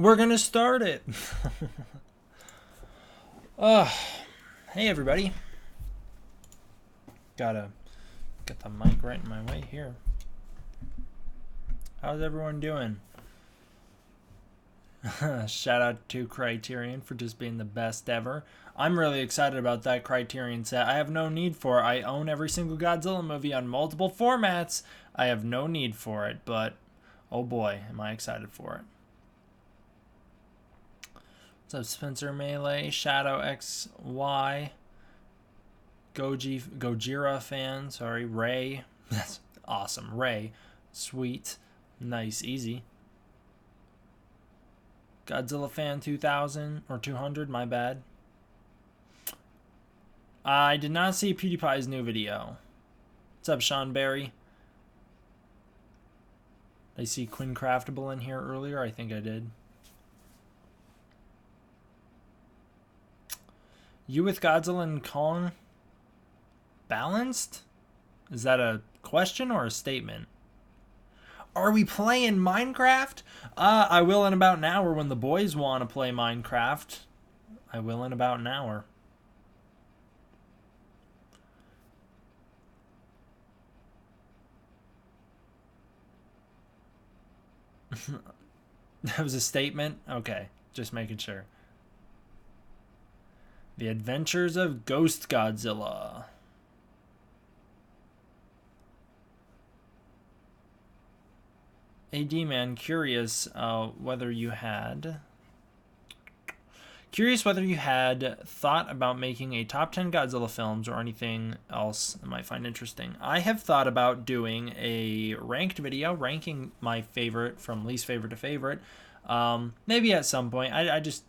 We're gonna start it. uh, hey everybody. Gotta get the mic right in my way here. How's everyone doing? Shout out to Criterion for just being the best ever. I'm really excited about that Criterion set. I have no need for it. I own every single Godzilla movie on multiple formats. I have no need for it, but oh boy, am I excited for it. What's up, Spencer Melee, Shadow XY, Gojira fan, sorry, Ray. That's awesome. Ray. Sweet. Nice, easy. Godzilla fan 2000 or 200, my bad. I did not see PewDiePie's new video. What's up, Sean Barry? Did I see Quinn Craftable in here earlier? I think I did. You with Godzilla and Kong balanced? Is that a question or a statement? Are we playing Minecraft? I will in about an hour when the boys want to play Minecraft. I will in about an hour. That was a statement? Okay, just making sure. The Adventures of Ghost Godzilla. AD man, curious whether you had thought about making a top 10 Godzilla films or anything else I might find interesting. I have thought about doing a ranked video, ranking my favorite from least favorite to favorite. Maybe at some point. I just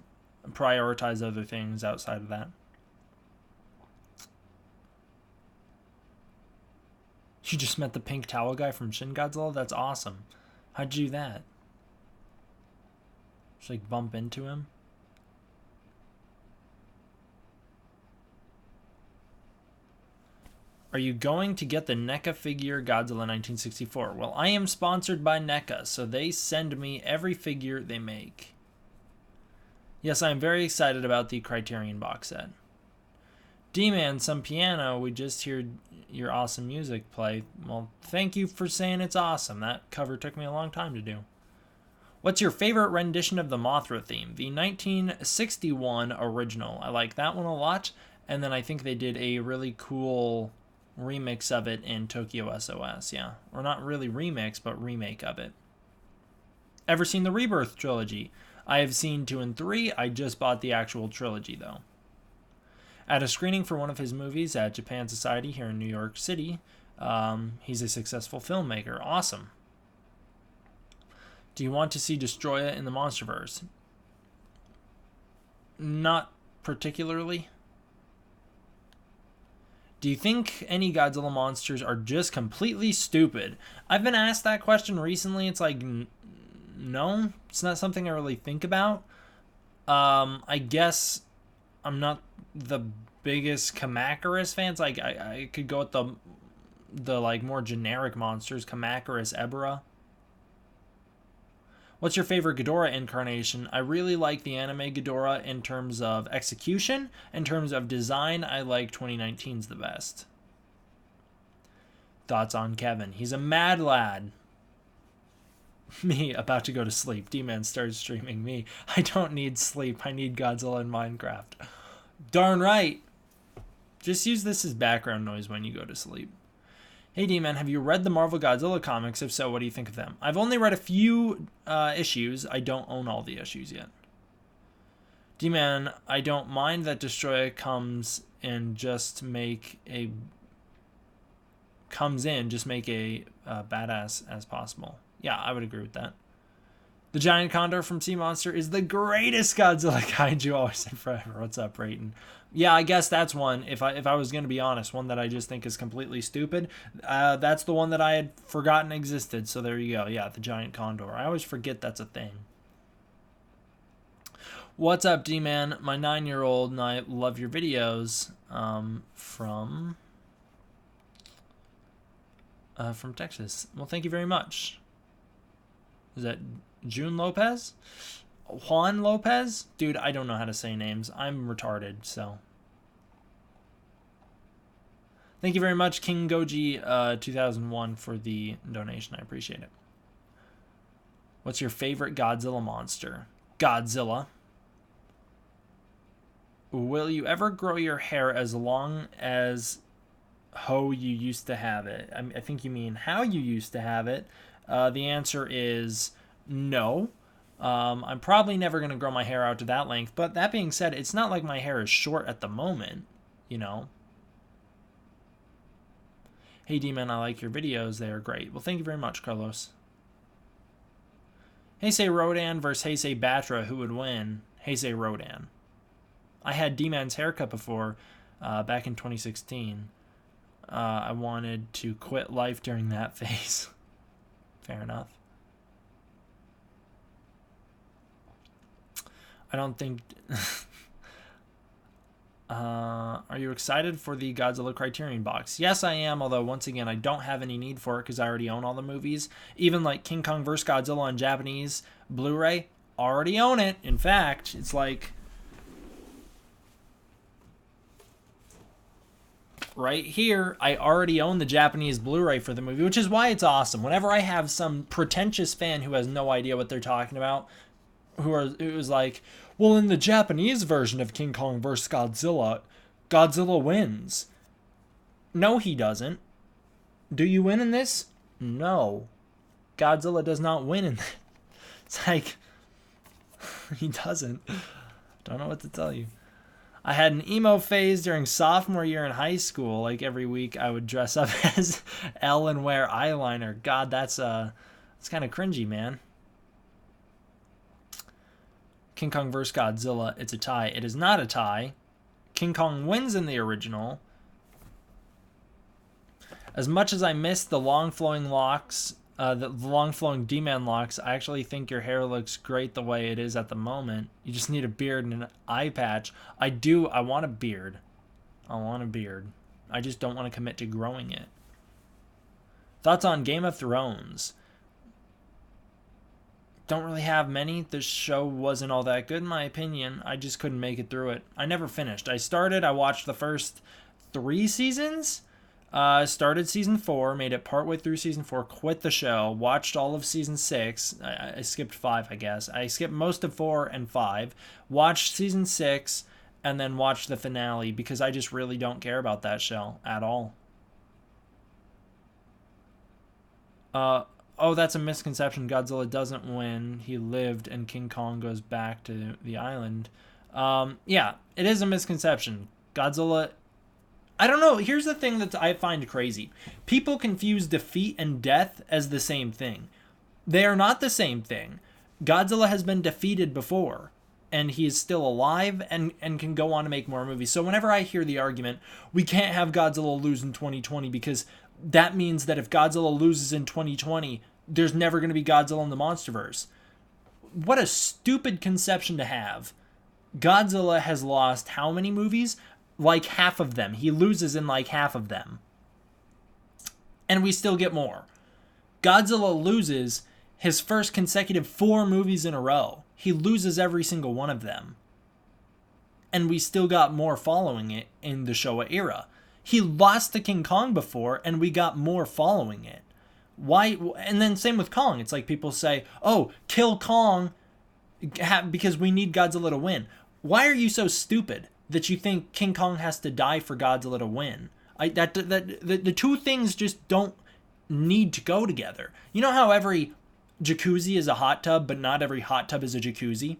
prioritize other things outside of that. You just met the pink towel guy from Shin Godzilla? That's awesome. How'd you do that? Just like bump into him? Are you going to get the NECA figure Godzilla 1964? Well, I am sponsored by NECA, so they send me every figure they make. Yes, I am very excited about the Criterion box set. D-Man, some piano. We just heard your awesome music play. Well, thank you for saying it's awesome. That cover took me a long time to do. What's your favorite rendition of the Mothra theme? The 1961 original. I like that one a lot. And then I think they did a really cool remix of it in Tokyo SOS. Yeah. Or not really remix, but remake of it. Ever seen the Rebirth trilogy? I have seen 2 and 3. I just bought the actual trilogy, though. At a screening for one of his movies at Japan Society here in New York City, he's a successful filmmaker. Awesome. Do you want to see Destroya in the Monsterverse? Not particularly. Do you think any Godzilla monsters are just completely stupid? I've been asked that question recently. It's like, no, it's not something I really think about. I guess I'm not the biggest Kamacuras fans. Like I could go with the like more generic monsters, Kamacuras, Ebra. What's your favorite Ghidorah incarnation? I really like the anime Ghidorah in terms of execution. In terms of design, I like 2019's the best. Thoughts on Kevin? He's a mad lad. Me, about to go to sleep. D-Man started streaming me. I don't need sleep. I need Godzilla and Minecraft. Darn right. Just use this as background noise when you go to sleep. Hey D-Man, have you read the Marvel Godzilla comics? If so, what do you think of them? I've only read a few issues. I don't own all the issues yet. D-Man, I don't mind that Destroya comes in, just make a badass as possible. Yeah, I would agree with that. The giant condor from Sea Monster is the greatest Godzilla kaiju always and forever. What's up, Brayton? Yeah, I guess that's one. If I was going to be honest, one that I just think is completely stupid. That's the one that I had forgotten existed. So there you go. Yeah, the giant condor. I always forget that's a thing. What's up, D-Man? My 9-year-old and I love your videos. From Texas. Well, thank you very much. Is that June Lopez? Juan Lopez? Dude, I don't know how to say names. I'm retarded, so. Thank you very much, King Goji 2001 for the donation. I appreciate it. What's your favorite Godzilla monster? Godzilla. Will you ever grow your hair as long as how you used to have it? I think you mean how you used to have it. The answer is no. I'm probably never going to grow my hair out to that length. But that being said, it's not like my hair is short at the moment, you know. Hey, D-Man, I like your videos. They are great. Well, thank you very much, Carlos. Heisei Rodan versus Heisei Batra. Who would win? Heisei Rodan. I had D-Man's haircut before, back in 2016. I wanted to quit life during that phase. Fair enough. I don't think... are you excited for the Godzilla Criterion box? Yes, I am, although once again, I don't have any need for it because I already own all the movies. Even like King Kong vs. Godzilla on Japanese Blu-ray, already own it. In fact, it's like right here, I already own the Japanese Blu-ray for the movie, which is why it's awesome. Whenever I have some pretentious fan who has no idea what they're talking about, it was like, well, in the Japanese version of King Kong vs. Godzilla, Godzilla wins. No, he doesn't. Do you win in this? No. Godzilla does not win in this. It's like, he doesn't. Don't know what to tell you. I had an emo phase during sophomore year in high school. Like every week I would dress up as Elle and wear eyeliner. God, that's kind of cringy, man. King Kong vs. Godzilla, it's a tie. It is not a tie. King Kong wins in the original. As much as I miss the long flowing locks, the long flowing D-Man locks, I actually think your hair looks great the way it is at the moment. You just need a beard and an eye patch. I want a beard. I want a beard. I just don't want to commit to growing it. Thoughts on Game of Thrones? Don't really have many. The show wasn't all that good in my opinion. I just couldn't make it through it. I never finished. I watched the first 3 seasons. Started season 4, made it partway through season 4, quit the show, watched all of season 6. I skipped 5, I guess. I skipped most of 4 and 5, watched season 6, and then watched the finale because I just really don't care about that show at all. Oh, that's a misconception. Godzilla doesn't win. He lived and King Kong goes back to the island. Yeah, it is a misconception. Godzilla... I don't know. Here's the thing that I find crazy. People confuse defeat and death as the same thing. They are not the same thing. Godzilla has been defeated before, and he is still alive and can go on to make more movies. So whenever I hear the argument, we can't have Godzilla lose in 2020 because that means that if Godzilla loses in 2020, there's never going to be Godzilla in the Monsterverse. What a stupid conception to have. Godzilla has lost how many movies? Like half of them. He loses in like half of them. And we still get more. Godzilla loses his first consecutive 4 movies in a row. He loses every single one of them. And we still got more following it in the Showa era. He lost to King Kong before, and we got more following it. Why? And then same with Kong. It's like people say, oh, kill Kong because we need Godzilla to win. Why are you so stupid that you think King Kong has to die for Godzilla to win? The two things just don't need to go together. You know how every jacuzzi is a hot tub, but not every hot tub is a jacuzzi?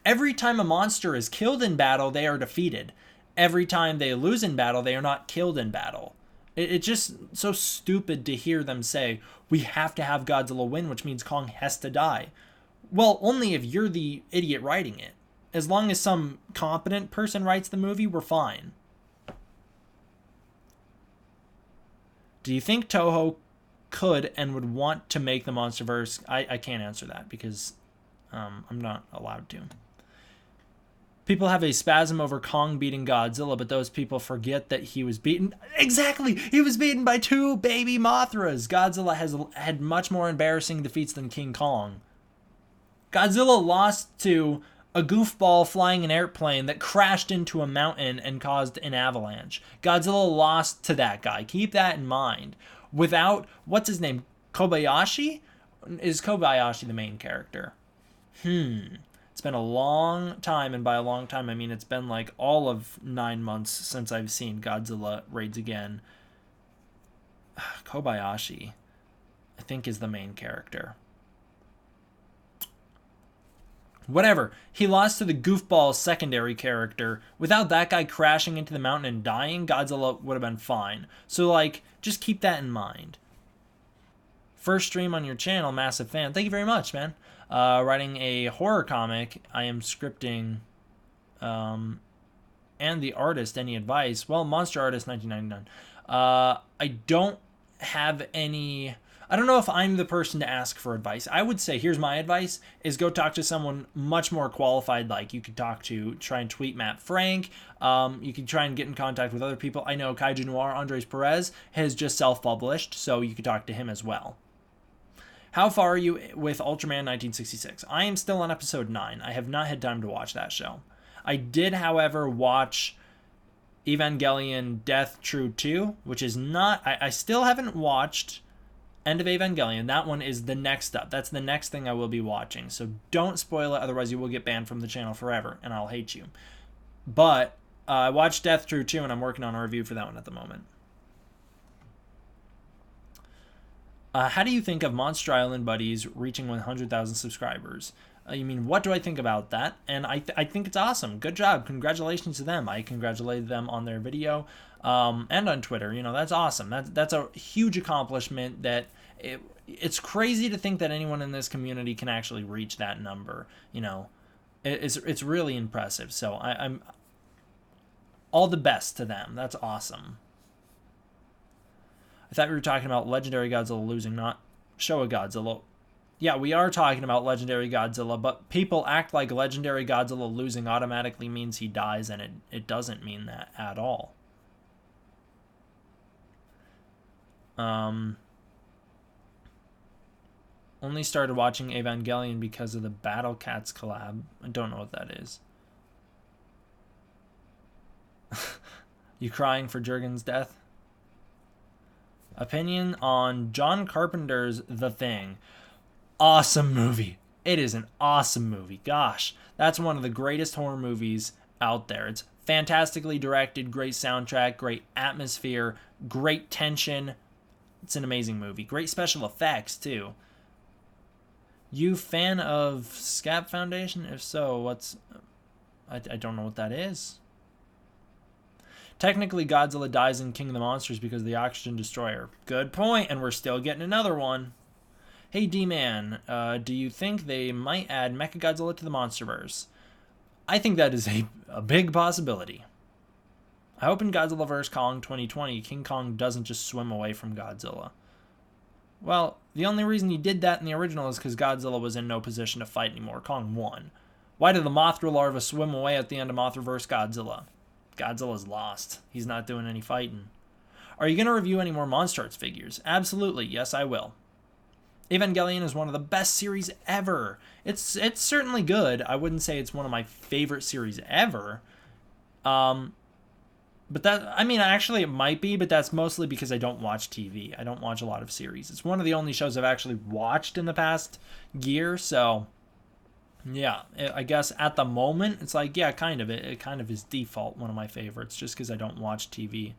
Every time a monster is killed in battle, they are defeated. Every time they lose in battle, they are not killed in battle. It's just so stupid to hear them say, we have to have Godzilla win, which means Kong has to die. Well, only if you're the idiot writing it. As long as some competent person writes the movie, we're fine. Do you think Toho could and would want to make the Monsterverse? I can't answer that because I'm not allowed to. People have a spasm over Kong beating Godzilla, but those people forget that he was beaten. Exactly! He was beaten by 2 baby Mothras! Godzilla has had much more embarrassing defeats than King Kong. Godzilla lost to a goofball flying an airplane that crashed into a mountain and caused an avalanche. Godzilla lost to that guy. Keep that in mind. Without, what's his name? Kobayashi? Is Kobayashi the main character? It's been a long time, and by a long time I mean it's been like all of 9 months since I've seen Godzilla Raids Again. Kobayashi, I think, is the main character. Whatever. He lost to the goofball secondary character. Without that guy crashing into the mountain and dying, Godzilla would have been fine. So, like, just keep that in mind. First stream on your channel, massive fan. Thank you very much, man. Writing a horror comic. I am scripting. And the artist, any advice? Well, Monster Artist 1999. I don't have any... I don't know if I'm the person to ask for advice. I would say, here's my advice, is go talk to someone much more qualified. Like, you could try and tweet Matt Frank. You could try and get in contact with other people. I know Kaiju Noir, Andres Perez, has just self-published, so you could talk to him as well. How far are you with Ultraman 1966? I am still on episode 9. I have not had time to watch that show. I did, however, watch Evangelion Death True 2, which is not... I still haven't watched... End of Evangelion. That one is the next up. That's the next thing I will be watching. So don't spoil it, otherwise you will get banned from the channel forever, and I'll hate you. But I watched Death True 2, and I'm working on a review for that one at the moment. How do you think of Monster Island Buddies reaching 100,000 subscribers? You mean, what do I think about that? And I think it's awesome. Good job. Congratulations to them. I congratulated them on their video and on Twitter. You know, that's awesome. That's a huge accomplishment. It's crazy to think that anyone in this community can actually reach that number. You know, it's really impressive. So I'm all the best to them. That's awesome. I thought we were talking about Legendary Godzilla losing, not Showa Godzilla. Yeah, we are talking about Legendary Godzilla, but people act like Legendary Godzilla losing automatically means he dies, and it doesn't mean that at all. Only started watching Evangelion because of the Battle Cats collab. I don't know what that is. You crying for Jurgen's death? Opinion on John Carpenter's The Thing. Awesome movie. It is an awesome movie. Gosh, that's one of the greatest horror movies out there. It's fantastically directed, great soundtrack, great atmosphere, great tension. It's an amazing movie. Great special effects, too. You fan of Scap Foundation? If so, what's... I don't know what that is. Technically, Godzilla dies in King of the Monsters because of the Oxygen Destroyer. Good point, and we're still getting another one. Hey, D-Man, do you think they might add Mechagodzilla to the Monsterverse? I think that is a big possibility. I hope in Godzilla vs. Kong 2020, King Kong doesn't just swim away from Godzilla. Well, the only reason he did that in the original is because Godzilla was in no position to fight anymore. Kong won. Why did the Mothra larva swim away at the end of Mothra vs. Godzilla? Godzilla's lost. He's not doing any fighting. Are you going to review any more Monster Arts figures? Absolutely. Yes, I will. Evangelion is one of the best series ever. It's certainly good. I wouldn't say it's one of my favorite series ever. But that, I mean, actually it might be, but that's mostly because I don't watch TV. I don't watch a lot of series. It's one of the only shows I've actually watched in the past year, so yeah, I guess at the moment it's like, yeah, kind of. It kind of is default one of my favorites just because I don't watch TV.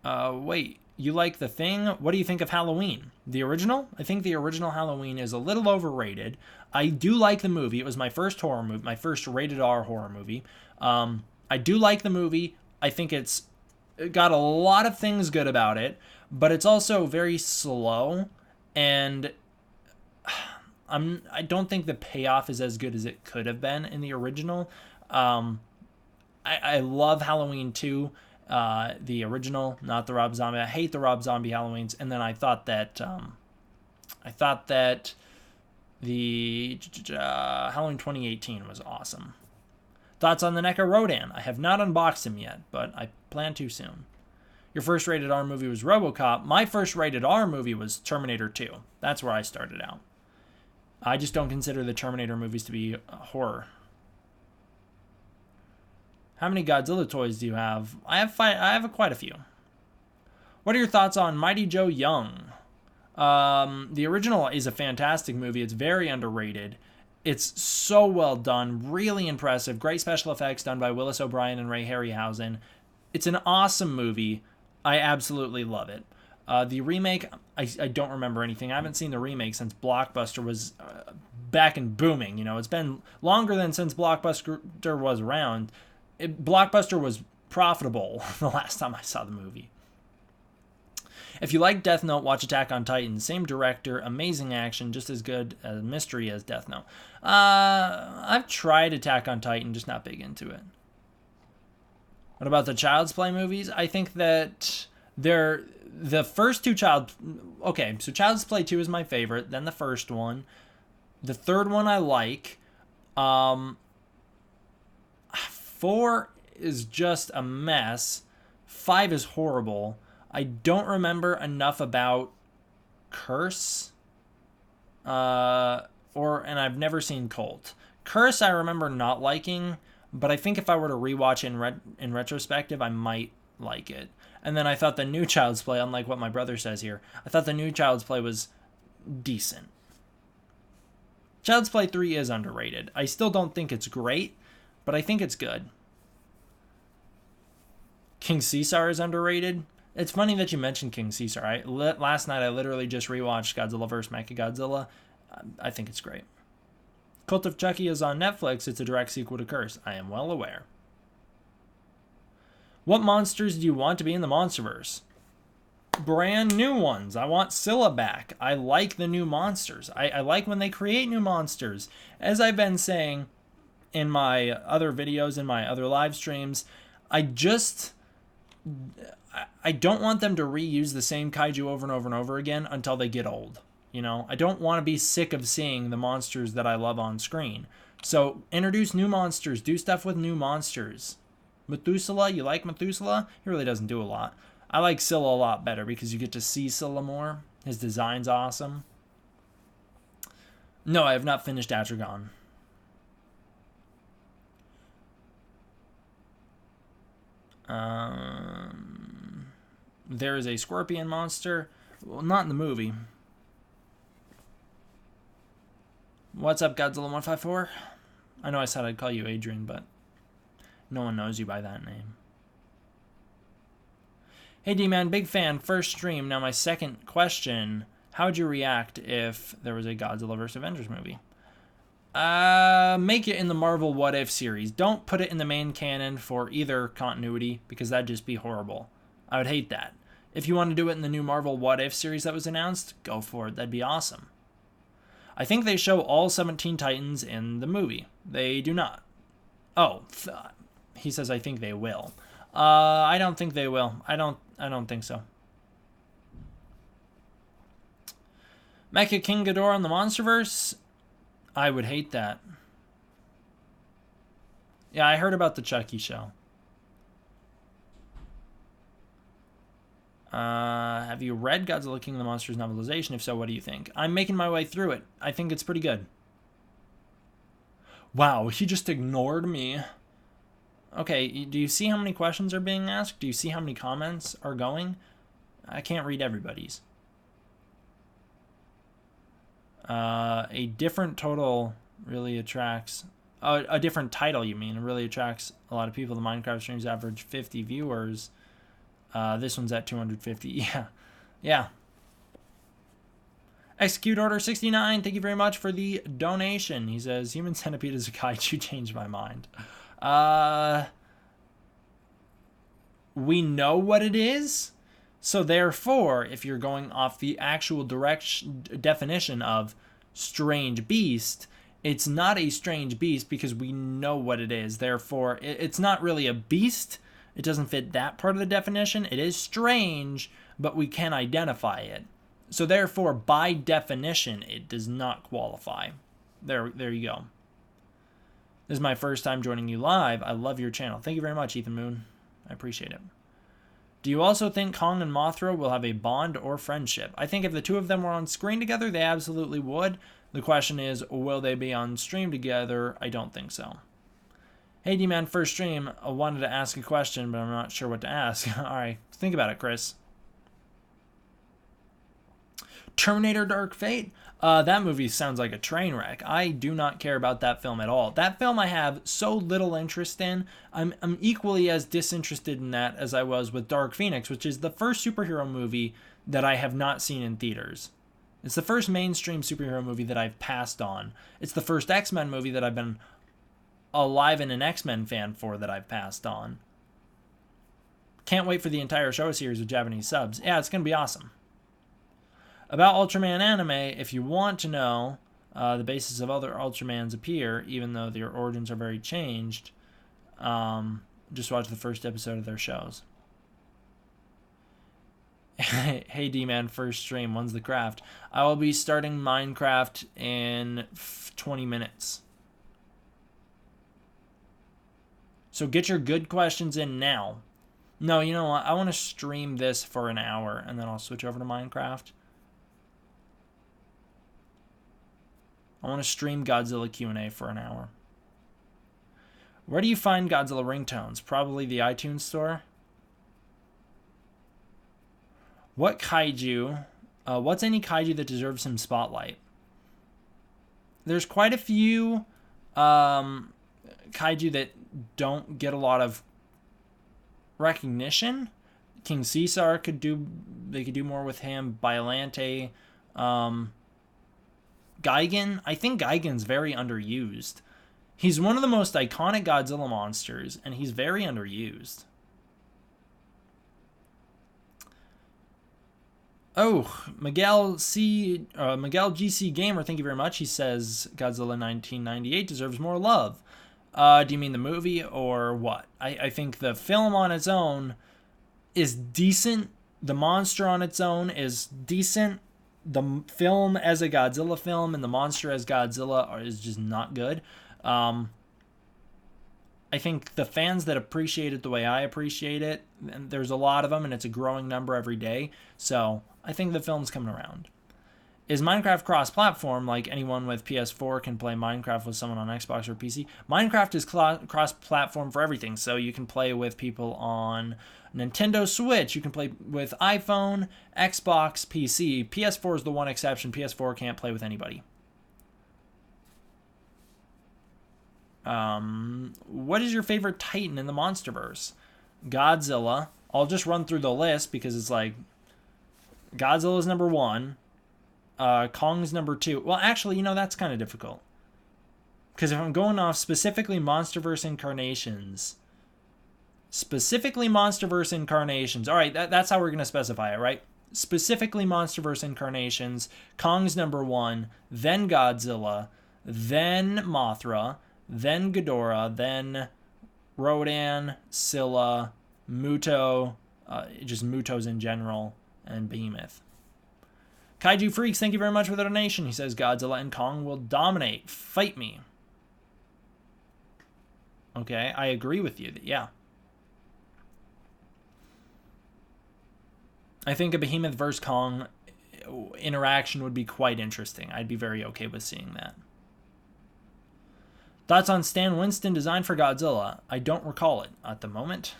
Wait, you like The Thing? What do you think of Halloween? The original? I think the original Halloween is a little overrated. I do like the movie. It was my first horror movie, my first rated R horror movie. I do like the movie. I think it got a lot of things good about it, but it's also very slow, and I don't think the payoff is as good as it could have been in the original. I love Halloween 2, the original, not the Rob Zombie. I hate the Rob Zombie Halloweens, and then I thought that the Halloween 2018 was awesome. Thoughts on the NECA Rodan? I have not unboxed him yet, but I plan to soon. Your first rated R movie was RoboCop. My first rated R movie was Terminator 2. That's where I started out. I just don't consider the Terminator movies to be horror. How many Godzilla toys do you have? I have quite a few. What are your thoughts on Mighty Joe Young? The original is a fantastic movie. It's very underrated. It's so well done, really impressive. Great special effects done by Willis O'Brien and Ray Harryhausen. It's an awesome movie. I absolutely love it. The remake, I don't remember anything. I haven't seen the remake since Blockbuster was back and booming. You know, it's been longer than since Blockbuster was around. Blockbuster was profitable the last time I saw the movie. If you like Death Note, watch Attack on Titan. Same director, amazing action, just as good a mystery as Death Note. I've tried Attack on Titan, just not big into it. What about the Child's Play movies? I think that they're the first two Okay, so Child's Play 2 is my favorite, then the first one. The third one I like. 4 is just a mess. 5 is horrible. I don't remember enough about Curse. And I've never seen Cult. Curse I remember not liking, but I think if I were to rewatch it in retrospective, I might like it. And then I thought the new Child's Play, unlike what my brother says here, I thought the new Child's Play was decent. Child's Play 3 is underrated. I still don't think it's great, but I think it's good. King Caesar is underrated. It's funny that you mentioned King Caesar. Last night I literally just rewatched Godzilla vs. Mechagodzilla. I think it's great. Cult of Chucky is on Netflix. It's a direct sequel to Curse. I am well aware. What monsters do you want to be in the Monsterverse? Brand new ones. I want Scylla back. I like the new monsters. I like when they create new monsters. As I've been saying in my other videos, in my other live streams, I don't want them to reuse the same kaiju over and over and over again until they get old. You know, I don't want to be sick of seeing the monsters that I love on screen. So introduce new monsters. Do stuff with new monsters. Methuselah, you like Methuselah? He really doesn't do a lot. I like Scylla a lot better because you get to see Scylla more. His design's awesome. No, I have not finished Atragon. There is a scorpion monster. Well, not in the movie. What's up, Godzilla 154? I know I said I'd call you Adrian, but no one knows you by that name. Hey D-Man, big fan, first stream. Now my second question, how would you react if there was a Godzilla vs. Avengers movie? Make it in the Marvel What If series. Don't put it in the main canon for either continuity, because that'd just be horrible. I would hate that. If you want to do it in the new Marvel What If series that was announced, go for it. That'd be awesome. I think they show all 17 Titans in the movie. They do not. Oh, he says I think they will. I don't think they will. I don't think so. Mecha King Ghidorah on the Monsterverse? I would hate that. Yeah, I heard about the Chucky show. Have you read Godzilla King of the Monsters novelization? If so, what do you think? I'm making my way through it. I think it's pretty good. Wow, he just ignored me. Okay, do you see how many questions are being asked? Do you see how many comments are going? I can't read everybody's. A different total really attracts... a different title, you mean? It really attracts a lot of people. The Minecraft streams average 50 viewers. This one's at 250. Yeah. Yeah. Execute Order 69, thank you very much for the donation. He says, Human Centipede is a kaiju, changed my mind. We know what it is. So therefore, if you're going off the actual definition of strange beast, it's not a strange beast because we know what it is. Therefore, it's not really a beast. It doesn't fit that part of the definition. It is strange, but we can identify it. So therefore, by definition, it does not qualify. There you go. This is my first time joining you live. I love your channel. Thank you very much, Ethan Moon. I appreciate it. Do you also think Kong and Mothra will have a bond or friendship? I think if the two of them were on screen together, they absolutely would. The question is, will they be on stream together? I don't think so. Hey, D-Man, first stream. I wanted to ask a question, but I'm not sure what to ask. All right, think about it, Chris. Terminator Dark Fate? That movie sounds like a train wreck. I do not care about that film at all. That film I have so little interest in. I'm equally as disinterested in that as I was with Dark Phoenix, which is the first superhero movie that I have not seen in theaters. It's the first mainstream superhero movie that I've passed on. It's the first X-Men movie that I've been alive and an X-Men fan for that I've passed on. Can't wait for the entire show series with Japanese subs. Yeah, it's going to be awesome. About Ultraman anime, if you want to know the basis of other Ultramans appear, even though their origins are very changed, just watch the first episode of their shows. Hey D-Man, first stream, when's the craft? I will be starting Minecraft in 20 minutes. So get your good questions in now. No, you know what? I want to stream this for an hour, and then I'll switch over to Minecraft. I want to stream Godzilla Q&A for an hour. Where do you find Godzilla ringtones? Probably the iTunes store. What kaiju? What's any kaiju that deserves some spotlight? There's quite a few kaiju that don't get a lot of recognition. King Caesar they could do more with him. Biollante, Gigan. I think Gigan's very underused. He's one of the most iconic Godzilla monsters, and he's very underused. Oh, Miguel GC Gamer, thank you very much. He says Godzilla 1998 deserves more love. Do you mean the movie or what? I think the film on its own is decent. The monster on its own is decent. The film as a Godzilla film and the monster as Godzilla is just not good. I think the fans that appreciate it the way I appreciate it, and there's a lot of them, and it's a growing number every day. So I think the film's coming around. Is Minecraft cross-platform? Like anyone with PS4 can play Minecraft with someone on Xbox or PC? Minecraft is cross-platform for everything. So you can play with people on Nintendo Switch. You can play with iPhone, Xbox, PC. PS4 is the one exception. PS4 can't play with anybody. What is your favorite Titan in the Monsterverse? Godzilla. I'll just run through the list because it's like Godzilla's number 1. Kong's number 2. Well, actually, that's kind of difficult. Because if I'm going off specifically Monsterverse incarnations. All right, that's how we're going to specify it, right? Specifically Monsterverse incarnations. Kong's number 1. Then Godzilla. Then Mothra. Then Ghidorah. Then Rodan. Scylla. Muto. Just Mutos in general. And Behemoth. Kaiju Freaks, thank you very much for the donation. He says Godzilla and Kong will dominate. Fight me. Okay, I agree with you. Yeah. I think a Behemoth versus Kong interaction would be quite interesting. I'd be very okay with seeing that. Thoughts on Stan Winston design for Godzilla? I don't recall it at the moment.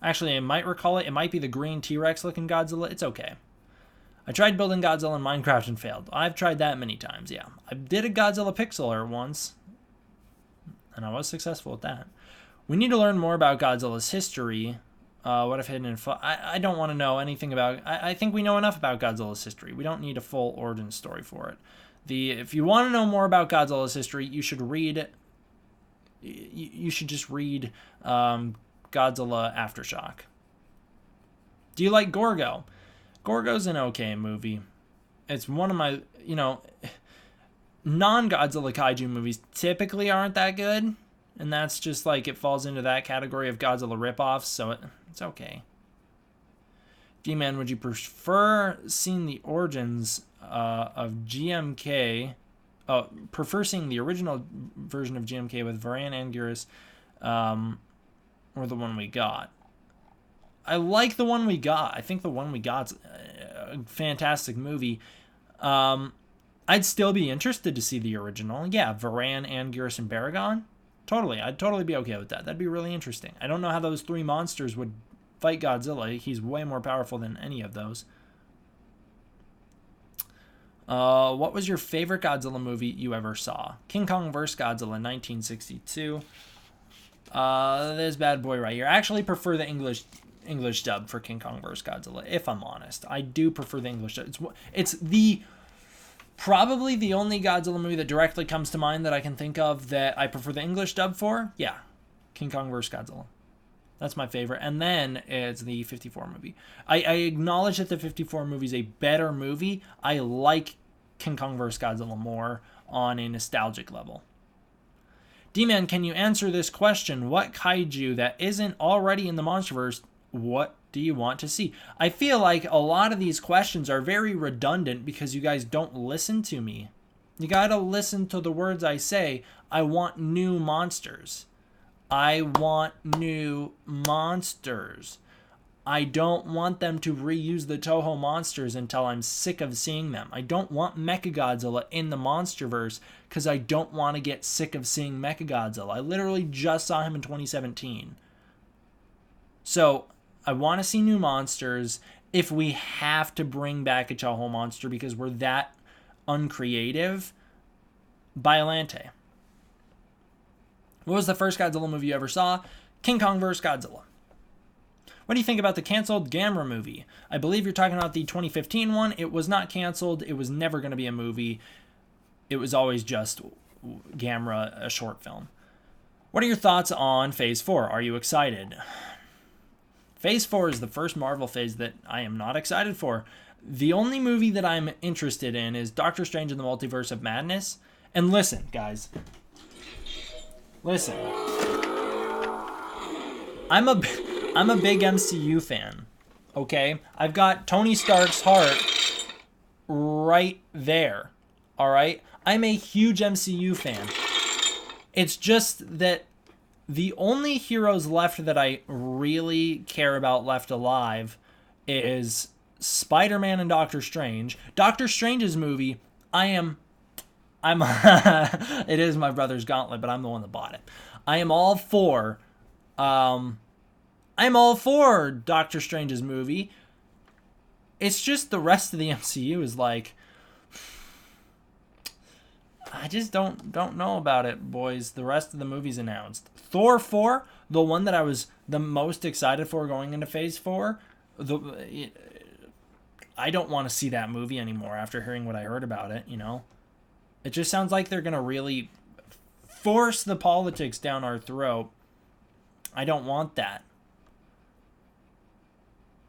Actually, I might recall it. It might be the green T-Rex looking Godzilla. It's okay. I tried building Godzilla in Minecraft and failed. I've tried that many times, yeah. I did a Godzilla pixel art once, and I was successful at that. We need to learn more about Godzilla's history. What if hidden info? I don't want to know anything about... I think we know enough about Godzilla's history. We don't need a full origin story for it. If you want to know more about Godzilla's history, you should read... You should just read Godzilla Aftershock. Do you like Gorgo? Gorgo's an okay movie. It's one of my, non-Godzilla kaiju movies typically aren't that good. And that's just like it falls into that category of Godzilla ripoffs, so it's okay. G-Man, would you prefer seeing the origins of GMK? Prefer seeing the original version of GMK with Varan Anguirus or the one we got? I like the one we got. I think the one we got's a fantastic movie. I'd still be interested to see the original. Yeah, Varan and Garrison Baragon. Totally. I'd totally be okay with that. That'd be really interesting. I don't know how those three monsters would fight Godzilla. He's way more powerful than any of those. What was your favorite Godzilla movie you ever saw? King Kong vs. Godzilla, 1962. This bad boy right here. I actually prefer the English dub for King Kong vs. Godzilla, if I'm honest. I do prefer the English dub. It's probably the only Godzilla movie that directly comes to mind that I can think of that I prefer the English dub for. Yeah, King Kong vs. Godzilla. That's my favorite. And then it's the 54 movie. I acknowledge that the 54 movie is a better movie. I like King Kong vs. Godzilla more on a nostalgic level. D-Man, can you answer this question? What kaiju that isn't already in the Monsterverse, what do you want to see? I feel like a lot of these questions are very redundant because you guys don't listen to me. You gotta listen to the words I say. I want new monsters. I want new monsters. I don't want them to reuse the Toho monsters until I'm sick of seeing them. I don't want Mechagodzilla in the Monsterverse because I don't want to get sick of seeing Mechagodzilla. I literally just saw him in 2017. So I want to see new monsters. If we have to bring back a Toho monster because we're that uncreative, Biolante. What was the first Godzilla movie you ever saw? King Kong vs. Godzilla. What do you think about the canceled Gamera movie? I believe you're talking about the 2015 one. It was not canceled. It was never going to be a movie. It was always just Gamera, a short film. What are your thoughts on Phase 4? Are you excited? Phase 4 is the first Marvel phase that I am not excited for. The only movie that I'm interested in is Doctor Strange in the Multiverse of Madness. And listen, guys. Listen. I'm a big MCU fan, okay? I've got Tony Stark's heart right there, all right? I'm a huge MCU fan. It's just that the only heroes left that I really care about left alive is Spider-Man and Doctor Strange. Doctor Strange's movie, I'm it is my brother's gauntlet, but I'm the one that bought it. I'm all for Doctor Strange's movie. It's just the rest of the MCU is like, I just don't know about it, boys. The rest of the movie's announced. Thor 4, the one that I was the most excited for going into Phase 4, I don't want to see that movie anymore after hearing what I heard about it, you know? It just sounds like they're going to really force the politics down our throat. I don't want that.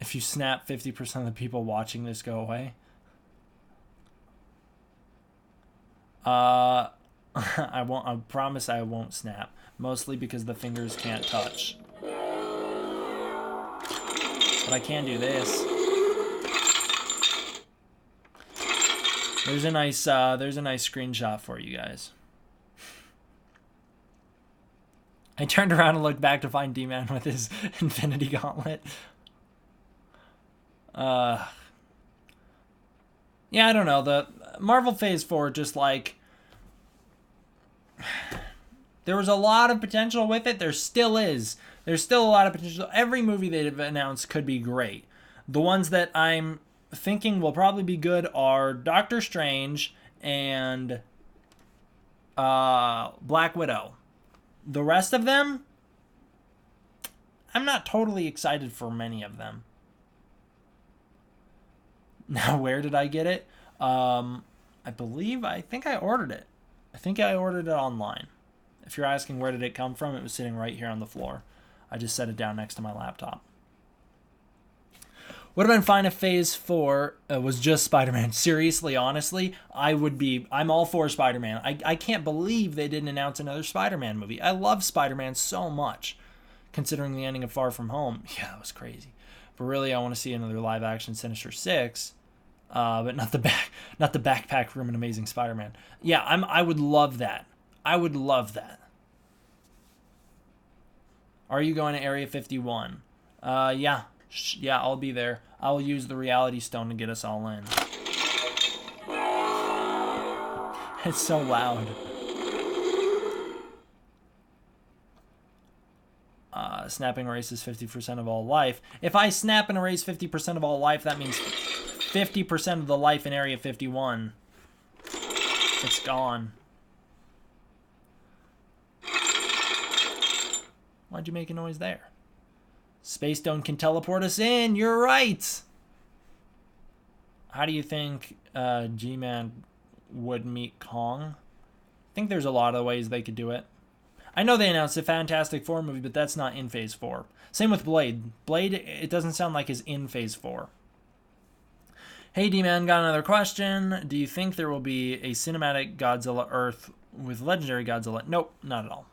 If you snap, 50% of the people watching this go away. I promise I won't snap. Mostly because the fingers can't touch. But I can do this. There's a nice screenshot for you guys. I turned around and looked back to find D-Man with his Infinity Gauntlet. Yeah, I don't know. The Marvel Phase 4 just like... There was a lot of potential with it. There still is. There's still a lot of potential. Every movie they've announced could be great. The ones that I'm thinking will probably be good are Doctor Strange and Black Widow. The rest of them, I'm not totally excited for many of them. Now, where did I get it? I think I ordered it. I think I ordered it online. If you're asking where did it come from, it was sitting right here on the floor. I just set it down next to my laptop. Would have been fine if Phase 4 was just Spider-Man. Seriously, honestly, I'm all for Spider-Man. I can't believe they didn't announce another Spider-Man movie. I love Spider-Man so much, considering the ending of Far From Home. Yeah, that was crazy. But really, I want to see another live-action Sinister Six, but not the backpack room in Amazing Spider-Man. Yeah, I would love that. I would love that. Are you going to Area 51? Yeah, Yeah, I'll be there. I'll use the reality stone to get us all in. It's so loud. Snapping erases 50% of all life. If I snap and erase 50% of all life, that means 50% of the life in Area 51. It's gone. Why'd you make a noise there? Space Stone can teleport us in. You're right. How do you think G-Man would meet Kong? I think there's a lot of ways they could do it. I know they announced a Fantastic Four movie, but that's not in Phase 4. Same with Blade. Blade, it doesn't sound like is in Phase 4. Hey, D-Man, got another question. Do you think there will be a cinematic Godzilla Earth with legendary Godzilla? Nope, not at all.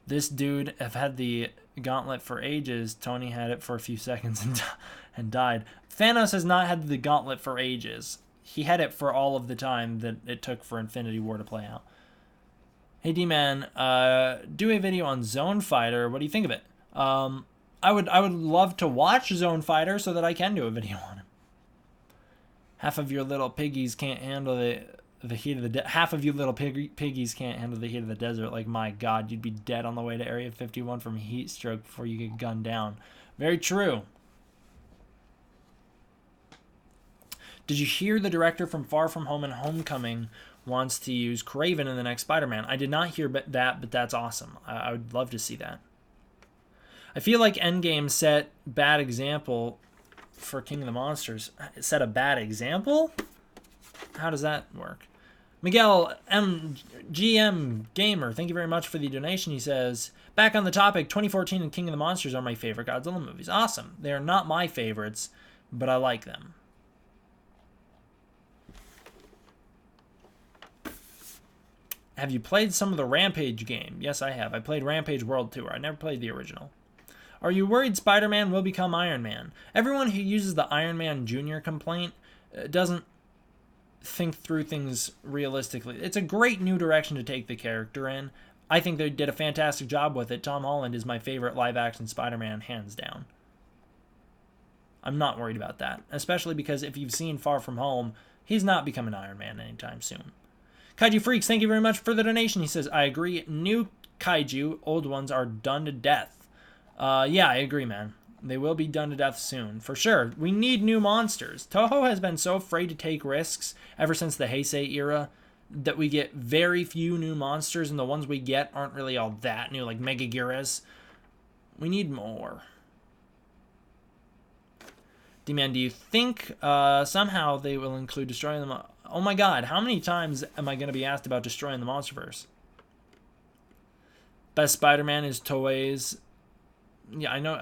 This dude have had the gauntlet for ages. Tony had it for a few seconds and died. Thanos has not had the gauntlet for ages. He had it for all of the time that it took for Infinity War to play out. Hey D-Man, do a video on Zone Fighter. What do you think of it? I would love to watch Zone Fighter so that I can do a video on it. Half of your little piggies can't handle the heat of the half of you little piggies can't handle the heat of the desert. Like, my God, you'd be dead on the way to Area 51 from heat stroke before you get gunned down. Very true. Did you hear the director from Far From Home and Homecoming wants to use Kraven in the next Spider-Man? I did not hear that, but that's awesome. I would love to see that. I feel like Endgame set bad example for King of the Monsters. It set a bad example? How does that work? Miguel MGM Gamer, thank you very much for the donation. He says, back on the topic, 2014 and King of the Monsters are my favorite Godzilla movies. Awesome. They are not my favorites, but I like them. Have you played some of the Rampage game? Yes, I have. I played Rampage World Tour. I never played the original. Are you worried Spider-Man will become Iron Man? Everyone who uses the Iron Man Jr. complaint doesn't think through things realistically. It's a great new direction to take the character in. I think they did a fantastic job with it. Tom Holland is my favorite live-action Spider-Man, hands down. I'm not worried about that, especially because if you've seen Far From Home, he's not becoming Iron Man anytime soon. Kaiju Freaks, thank you very much for the donation. He says, I agree. New kaiju, old ones are done to death. Yeah, I agree, man. They will be done to death soon, for sure. We need new monsters. Toho has been so afraid to take risks ever since the Heisei era that we get very few new monsters, and the ones we get aren't really all that new, like Megaguirus. We need more. D-Man, do you think somehow they will include destroying them? Oh my God, how many times am I going to be asked about destroying the Monsterverse? Best Spider-Man is Toei's. Yeah, I know.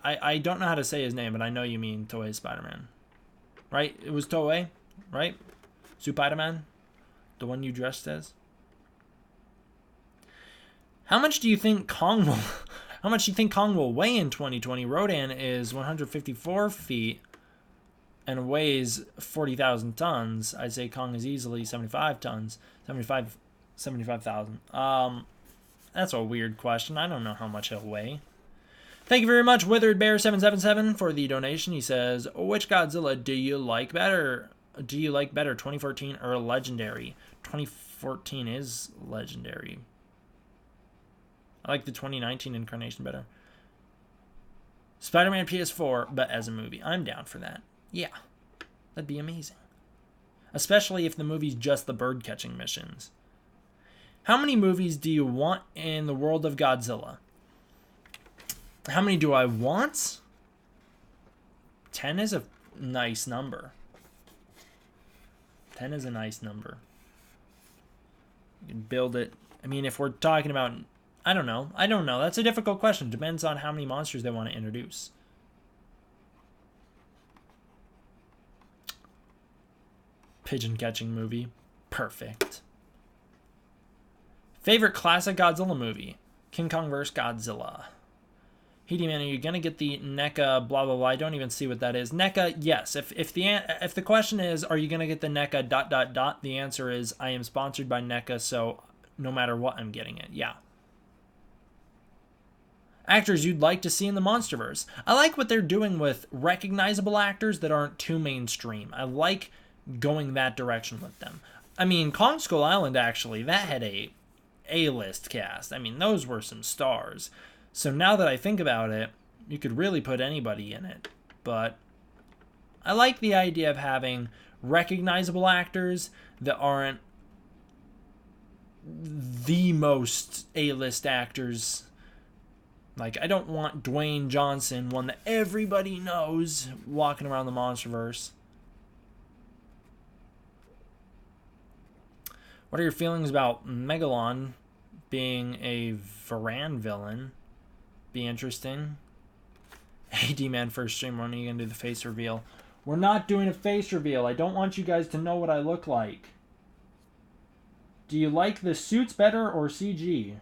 I don't know how to say his name, but I know you mean Toei's Spider-Man. Right? It was Toei, right? Spider-Man? The one you dressed as? How much do you think Kong will... How much do you think Kong will weigh in 2020? Rodan is 154 feet and weighs 40,000 tons. I'd say Kong is easily 75 tons. 75,000. That's a weird question. I don't know how much he'll weigh. Thank you very much, Withered Bear 777 for the donation. He says, which Godzilla do you like better? 2014 or Legendary? 2014 is Legendary. I like the 2019 incarnation better. Spider-Man PS4, but as a movie. I'm down for that. Yeah, that'd be amazing. Especially if the movie's just the bird-catching missions. How many movies do you want in the world of Godzilla? How many do I want? 10 is a nice number. 10 is a nice number. You can build it. I mean, if we're talking about... I don't know. That's a difficult question. Depends on how many monsters they want to introduce. Pigeon catching movie. Perfect. Favorite classic Godzilla movie? King Kong vs. Godzilla. Hey, man, are you going to get the NECA blah, blah, blah? I don't even see what that is. NECA, yes. If the question is, are you going to get the NECA ... the answer is, I am sponsored by NECA, so no matter what, I'm getting it. Yeah. Actors you'd like to see in the Monsterverse. I like what they're doing with recognizable actors that aren't too mainstream. I like going that direction with them. I mean, Kong Skull Island, actually, that had a A-list cast. I mean, those were some stars. So now that I think about it, you could really put anybody in it. But I like the idea of having recognizable actors that aren't the most A-list actors. Like, I don't want Dwayne Johnson, one that everybody knows, walking around the Monsterverse. What are your feelings about Megalon being a Varan villain? Be interesting. Hey, D-Man, first stream, when are you going to do the face reveal? We're not doing a face reveal. I don't want you guys to know what I look like. Do you like the suits better or CG?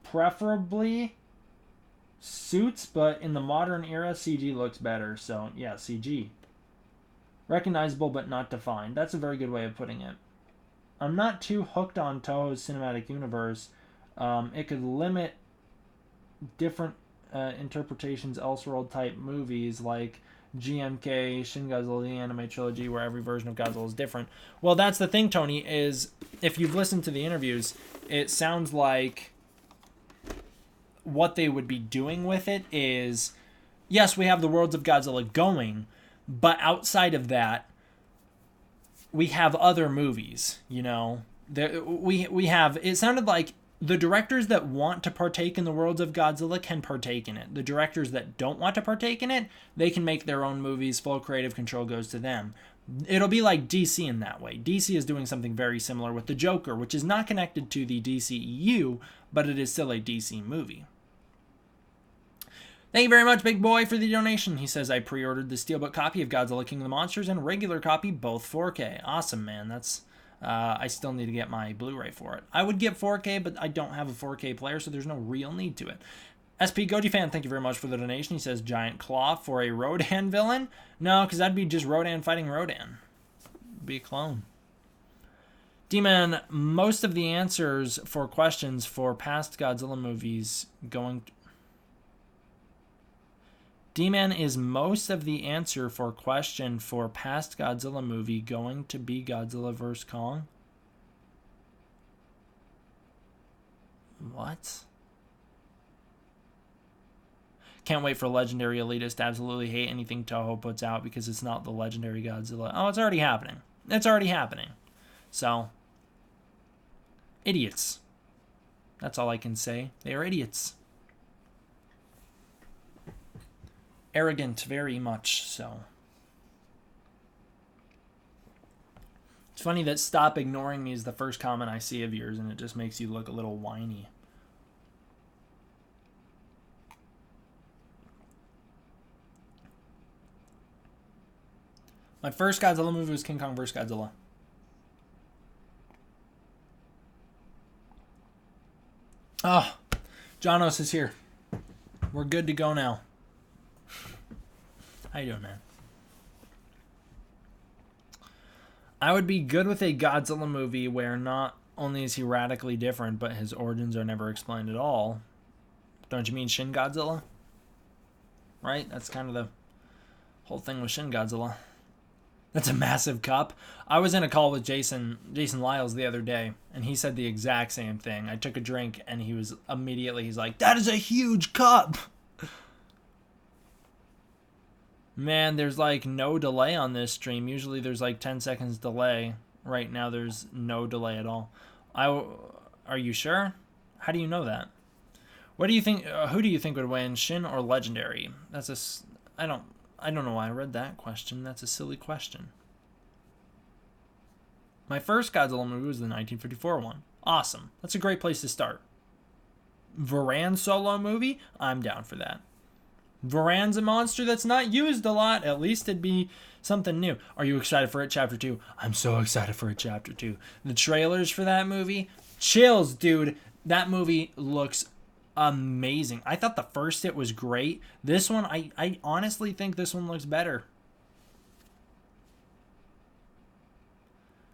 Preferably suits, but in the modern era, CG looks better. So, yeah, CG. Recognizable but not defined. That's a very good way of putting it. I'm not too hooked on Toho's cinematic universe. It could limit different interpretations, Elseworld type movies like GMK, Shin Godzilla, the anime trilogy, where every version of Godzilla is different. Well, that's the thing, Tony, is if you've listened to the interviews, it sounds like what they would be doing with it is, yes, we have the Worlds of Godzilla going, but outside of that, we have other movies, you know. We have, it sounded like the directors that want to partake in the Worlds of Godzilla can partake in it. The directors that don't want to partake in it, they can make their own movies. Full creative control goes to them. It'll be like DC in that way. DC is doing something very similar with the Joker, which is not connected to the DCEU, but it is still a DC movie. Thank you very much, big boy, for the donation. He says, I pre-ordered the Steelbook copy of Godzilla King of the Monsters and regular copy, both 4K. Awesome, man. That's I still need to get my Blu-ray for it. I would get 4K, but I don't have a 4K player, so there's no real need to it. SP Goji Fan, thank you very much for the donation. He says, Giant Claw for a Rodan villain? No, because that'd be just Rodan fighting Rodan. Be a clone. D-Man, most of the answers for questions for past Godzilla movies going... D-Man, is most of the answer for question for past Godzilla movie going to be Godzilla vs. Kong? What? Can't wait for Legendary Elitist. Absolutely hate anything Toho puts out because it's not the Legendary Godzilla. Oh, it's already happening. It's already happening. So, idiots. That's all I can say. They are idiots. Arrogant, very much so. It's funny that stop ignoring me is the first comment I see of yours, and it just makes you look a little whiny. My first Godzilla movie was King Kong vs. Godzilla. Oh, Jonos is here. We're good to go now. How you doing, man? I would be good with a Godzilla movie where not only is he radically different, but his origins are never explained at all. Don't you mean Shin Godzilla? Right? That's kind of the whole thing with Shin Godzilla. That's a massive cup. I was in a call with Jason Lyles the other day, and he said the exact same thing. I took a drink, and he's like, that is a huge cup! Man, there's like no delay on this stream. Usually there's like 10 seconds delay. Right now there's no delay at all. Are you sure? How do you know that? What do you think? Who do you think would win, Shin or Legendary? I don't know why I read that question. That's a silly question. My first Godzilla movie was the 1954 one. Awesome. That's a great place to start. Varan solo movie? I'm down for that. Varan's a monster that's not used a lot. At least it'd be something new. Are you excited for it, Chapter 2? I'm so excited for it, Chapter 2. The trailers for that movie? Chills, dude. That movie looks amazing. I thought the first hit was great. This one, I honestly think this one looks better.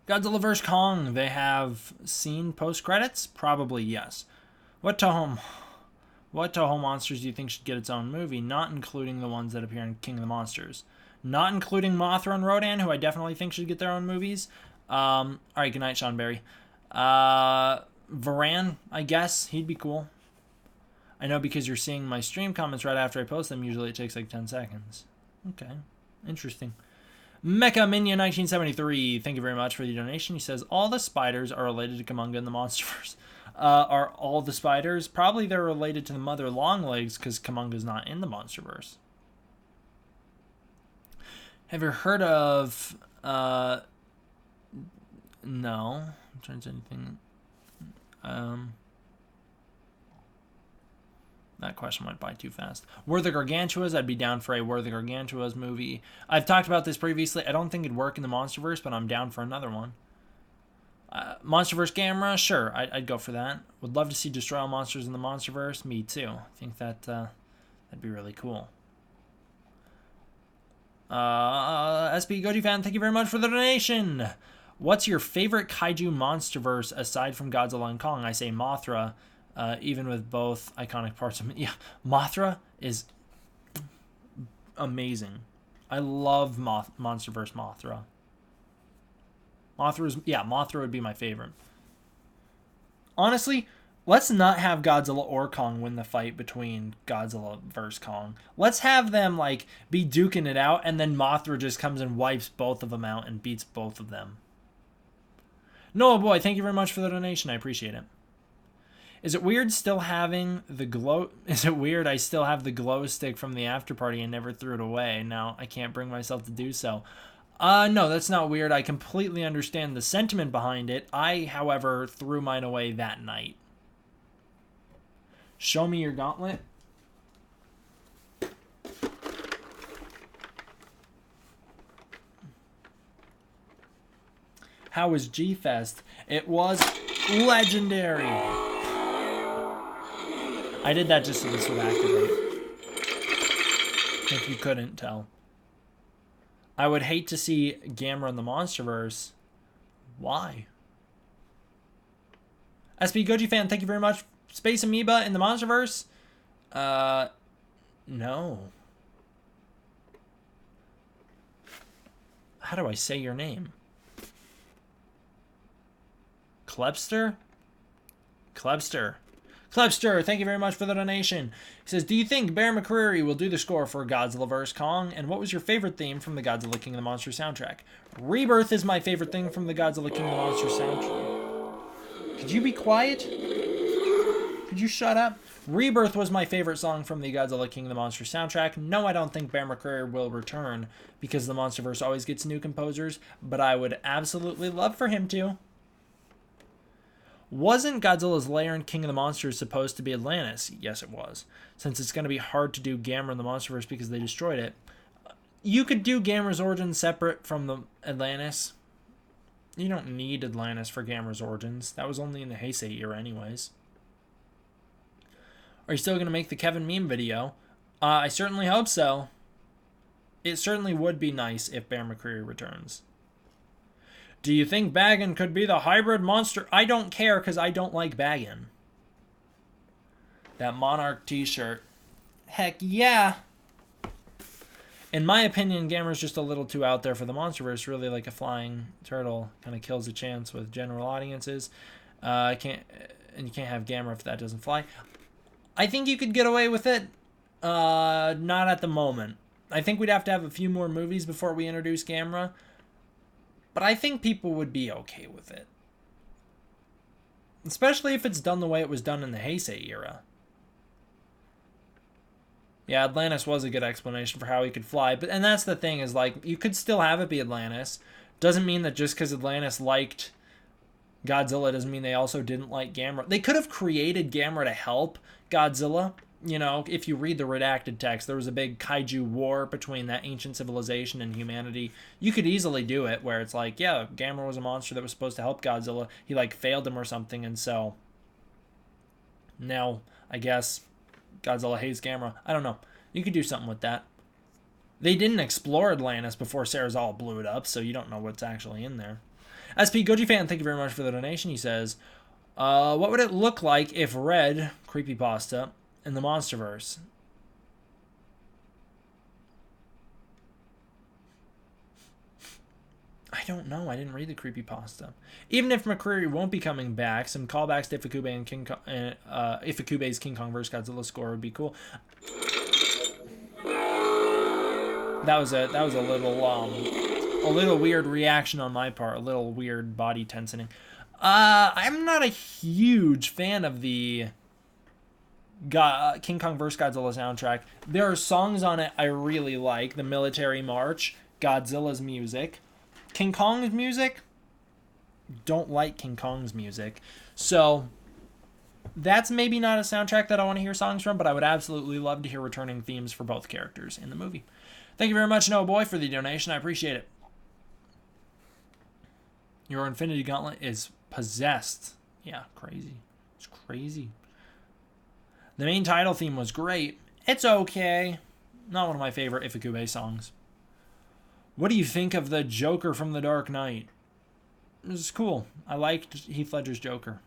Godzilla vs. Kong. They have seen post-credits? Probably yes. What Toho, what Toho monsters do you think should get its own movie, not including the ones that appear in King of the Monsters? Not including Mothra and Rodan, who I definitely think should get their own movies. All right, good night, Sean Barry. Varan, I guess. He'd be cool. I know because you're seeing my stream comments right after I post them. Usually it takes like 10 seconds. Okay, interesting. Mecha Minion 1973, thank you very much for the donation. He says, all the spiders are related to Kumonga in the Monsterverse. Are all the spiders? Probably they're related to the Mother Longlegs because Kumonga's not in the Monsterverse. Have you heard of... No. I'm trying to say anything... That question went by too fast. Were the Gargantuas? I'd be down for a Were the Gargantuas movie. I've talked about this previously. I don't think it'd work in the Monsterverse, but I'm down for another one. Monsterverse Gamera? Sure, I'd go for that. Would love to see Destroy All Monsters in the Monsterverse. Me too. I think that that'd be really cool. SP Goji Fan, thank you very much for the donation. What's your favorite kaiju Monsterverse aside from Godzilla and Kong? I say Mothra. Even with both iconic parts of it. Yeah, Mothra is amazing. I love Monsterverse Mothra. Mothra would be my favorite. Honestly, let's not have Godzilla or Kong win the fight between Godzilla versus Kong. Let's have them like be duking it out, and then Mothra just comes and wipes both of them out and beats both of them. Noah Boy, thank you very much for the donation. I appreciate it. Is it weird still having the glow? Is it weird I still have the glow stick from the after party and never threw it away? Now I can't bring myself to do so. No, that's not weird. I completely understand the sentiment behind it. I, however, threw mine away that night. Show me your gauntlet. How was G-Fest? It was legendary. I did that just so this would activate. If you couldn't tell. I would hate to see Gamera in the Monsterverse. Why? SP Goji Fan, thank you very much. Space Amoeba in the Monsterverse? No. How do I say your name? Klebster? Klebster. Klebster, thank you very much for the donation. He says, do you think Bear McCreary will do the score for Godzilla vs. Kong? And what was your favorite theme from the Godzilla King of the Monsters soundtrack? Rebirth is my favorite thing from the Godzilla King of the Monsters soundtrack. Could you be quiet? Could you shut up? Rebirth was my favorite song from the Godzilla King of the Monsters soundtrack. No, I don't think Bear McCreary will return because the Monsterverse always gets new composers, but I would absolutely love for him to. Wasn't Godzilla's lair in King of the Monsters supposed to be Atlantis? Yes, it was. Since it's going to be hard to do Gamera in the Monsterverse because they destroyed it. You could do Gamera's origins separate from the Atlantis. You don't need Atlantis for Gamera's origins. That was only in the Heisei era anyways. Are you still going to make the Kevin meme video? I certainly hope so. It certainly would be nice if Bear McCreary returns. Do you think Baggin could be the hybrid monster? I don't care because I don't like Baggin. That Monarch t-shirt. Heck yeah. In my opinion, Gamera's just a little too out there for the Monsterverse. Really like a flying turtle. Kind of kills a chance with general audiences. And you can't have Gamera if that doesn't fly. I think you could get away with it. Not at the moment. I think we'd have to have a few more movies before we introduce Gamera. But I think people would be okay with it. Especially if it's done the way it was done in the Heisei era. Yeah, Atlantis was a good explanation for how he could fly. And that's the thing is, like, you could still have it be Atlantis. Doesn't mean that just because Atlantis liked Godzilla doesn't mean they also didn't like Gamera. They could have created Gamera to help Godzilla. You know, if you read the redacted text, there was a big kaiju war between that ancient civilization and humanity. You could easily do it where it's like, yeah, Gamera was a monster that was supposed to help Godzilla. He, like, failed him or something, and so now, I guess, Godzilla hates Gamera. I don't know. You could do something with that. They didn't explore Atlantis before Sarazal blew it up, so you don't know what's actually in there. SP Goji Fan, thank you very much for the donation. He says, What would it look like if Red, creepypasta, in the Monsterverse? I don't know. I didn't read the creepypasta. Even if McCreary won't be coming back, some callbacks to Ifukube and Ifukube's King Kong vs. Godzilla score would be cool. That was a little weird reaction on my part. A little weird body tensioning. I'm not a huge fan of the King Kong vs. Godzilla soundtrack. There are songs on it I really like. The Military March, Godzilla's music. King Kong's music, don't like King Kong's music. So that's maybe not a soundtrack that I want to hear songs from, but I would absolutely love to hear returning themes for both characters in the movie. Thank you very much, Noah Boy, for the donation. I appreciate it. Your Infinity Gauntlet is possessed. Yeah, crazy. It's crazy. The main title theme was great. It's okay. Not one of my favorite Ifukube songs. What do you think of the Joker from The Dark Knight? This is cool. I liked Heath Ledger's Joker.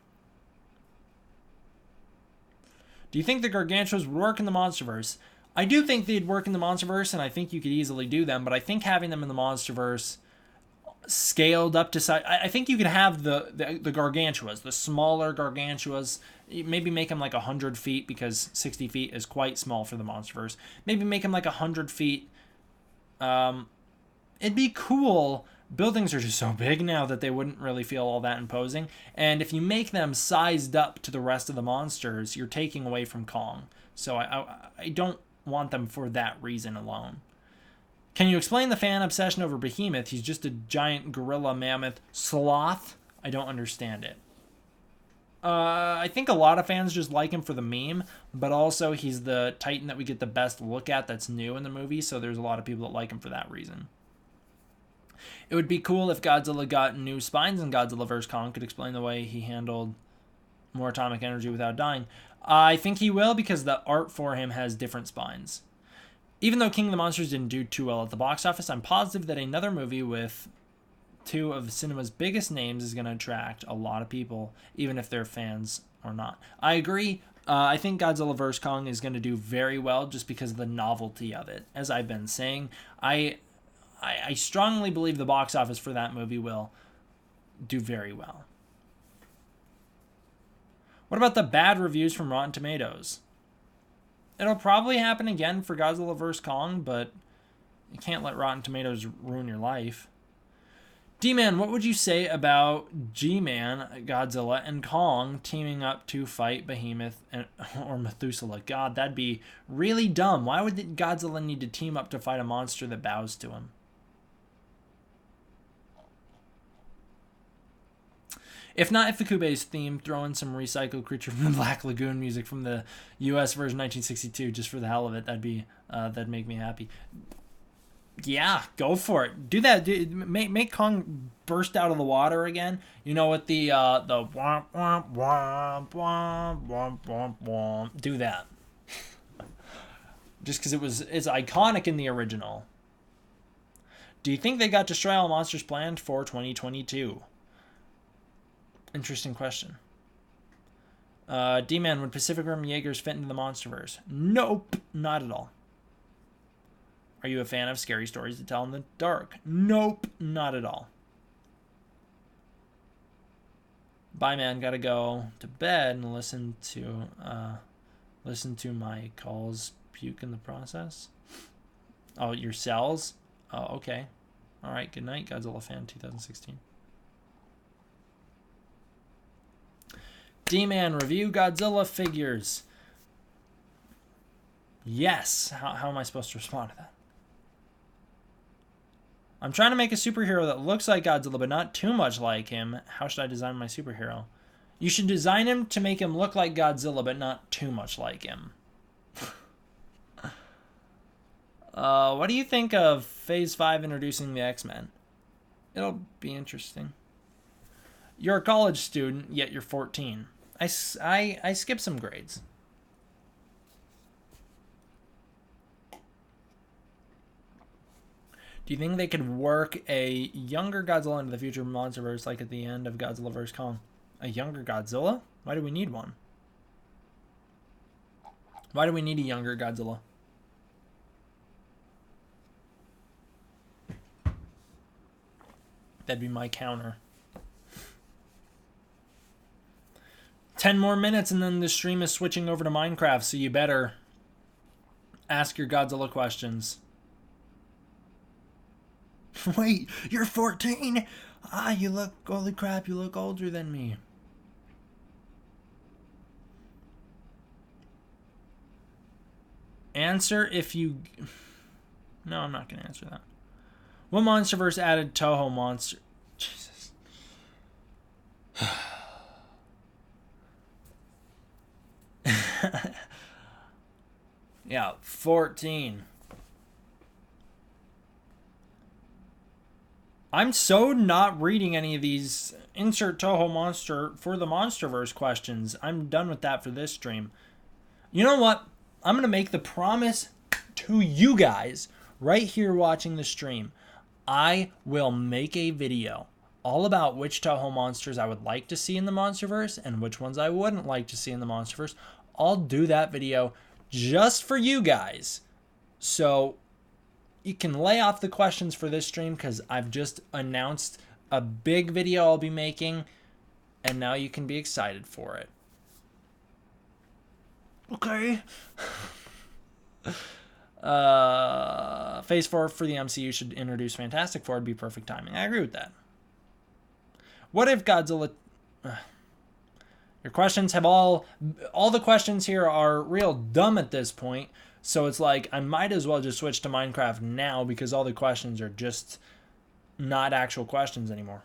Do you think the Gargantuas would work in the Monsterverse? I do think they'd work in the Monsterverse, and I think you could easily do them, but I think having them in the Monsterverse scaled up to size... I think you could have the Gargantuas, the smaller Gargantuas, maybe make them like 100 feet, because 60 feet is quite small for the Monsterverse. Maybe make them like 100 feet... It'd be cool. Buildings are just so big now that they wouldn't really feel all that imposing. And if you make them sized up to the rest of the monsters, you're taking away from Kong. So I don't want them for that reason alone. Can you explain the fan obsession over Behemoth? He's just a giant gorilla mammoth sloth. I don't understand it. I think a lot of fans just like him for the meme, but also he's the Titan that we get the best look at that's new in the movie, so there's a lot of people that like him for that reason. It would be cool if Godzilla got new spines and Godzilla vs. Kong could explain the way he handled more atomic energy without dying. I think he will, because the art for him has different spines. Even though King of the Monsters didn't do too well at the box office, I'm positive that another movie with two of cinema's biggest names is going to attract a lot of people, even if they're fans or not. I agree. I think Godzilla vs. Kong is going to do very well just because of the novelty of it. As I've been saying, I strongly believe the box office for that movie will do very well. What about the bad reviews from Rotten Tomatoes? It'll probably happen again for Godzilla vs. Kong, but you can't let Rotten Tomatoes ruin your life. D-Man, what would you say about G-Man, Godzilla, and Kong teaming up to fight Behemoth or Methuselah? God, that'd be really dumb. Why would Godzilla need to team up to fight a monster that bows to him? If not Ifukube's theme, throw in some recycled Creature from the Black Lagoon music from the U.S. version 1962, just for the hell of it. That'd make me happy. Yeah, go for it. Do that. Make Kong burst out of the water again. You know, with the womp womp womp womp womp womp womp. Do that. Just because it's iconic in the original. Do you think they got Destroy All Monsters planned for 2022? Interesting question. D-Man, would Pacific Rim Jaegers fit into the Monsterverse? Nope, not at all. Are you a fan of scary stories to tell in the dark? Nope, not at all. Bye, man. Gotta go to bed and listen to my calls puke in the process. Oh, your cells? Oh, okay. All right. Good night, Godzilla fan 2016. D-Man, review Godzilla figures. Yes. How am I supposed to respond to that? I'm trying to make a superhero that looks like Godzilla, but not too much like him. How should I design my superhero? You should design him to make him look like Godzilla, but not too much like him. What do you think of Phase 5 introducing the X-Men? It'll be interesting. You're a college student, yet you're 14. I skipped some grades. Do you think they could work a younger Godzilla into the future Monsterverse like at the end of Godzilla vs. Kong? A younger Godzilla? Why do we need one? Why do we need a younger Godzilla? That'd be my counter. 10 more minutes and then the stream is switching over to Minecraft, so you better ask your Godzilla questions. Wait, you're 14? Ah, you look, holy crap, you look older than me. Answer if you... No, I'm not going to answer that. What Monsterverse added Toho monster... Jesus. Yeah, 14. I'm so not reading any of these insert Toho monster for the Monsterverse questions. I'm done with that for this stream. You know what? I'm going to make the promise to you guys right here watching the stream. I will make a video all about which Toho monsters I would like to see in the Monsterverse and which ones I wouldn't like to see in the Monsterverse. I'll do that video just for you guys. So you can lay off the questions for this stream because I've just announced a big video I'll be making, and now you can be excited for it. Okay. Phase 4 for the MCU should introduce Fantastic Four. It'd be perfect timing. I agree with that. What if Godzilla... Your questions have all the questions here are real dumb at this point. So it's like, I might as well just switch to Minecraft now because all the questions are just not actual questions anymore.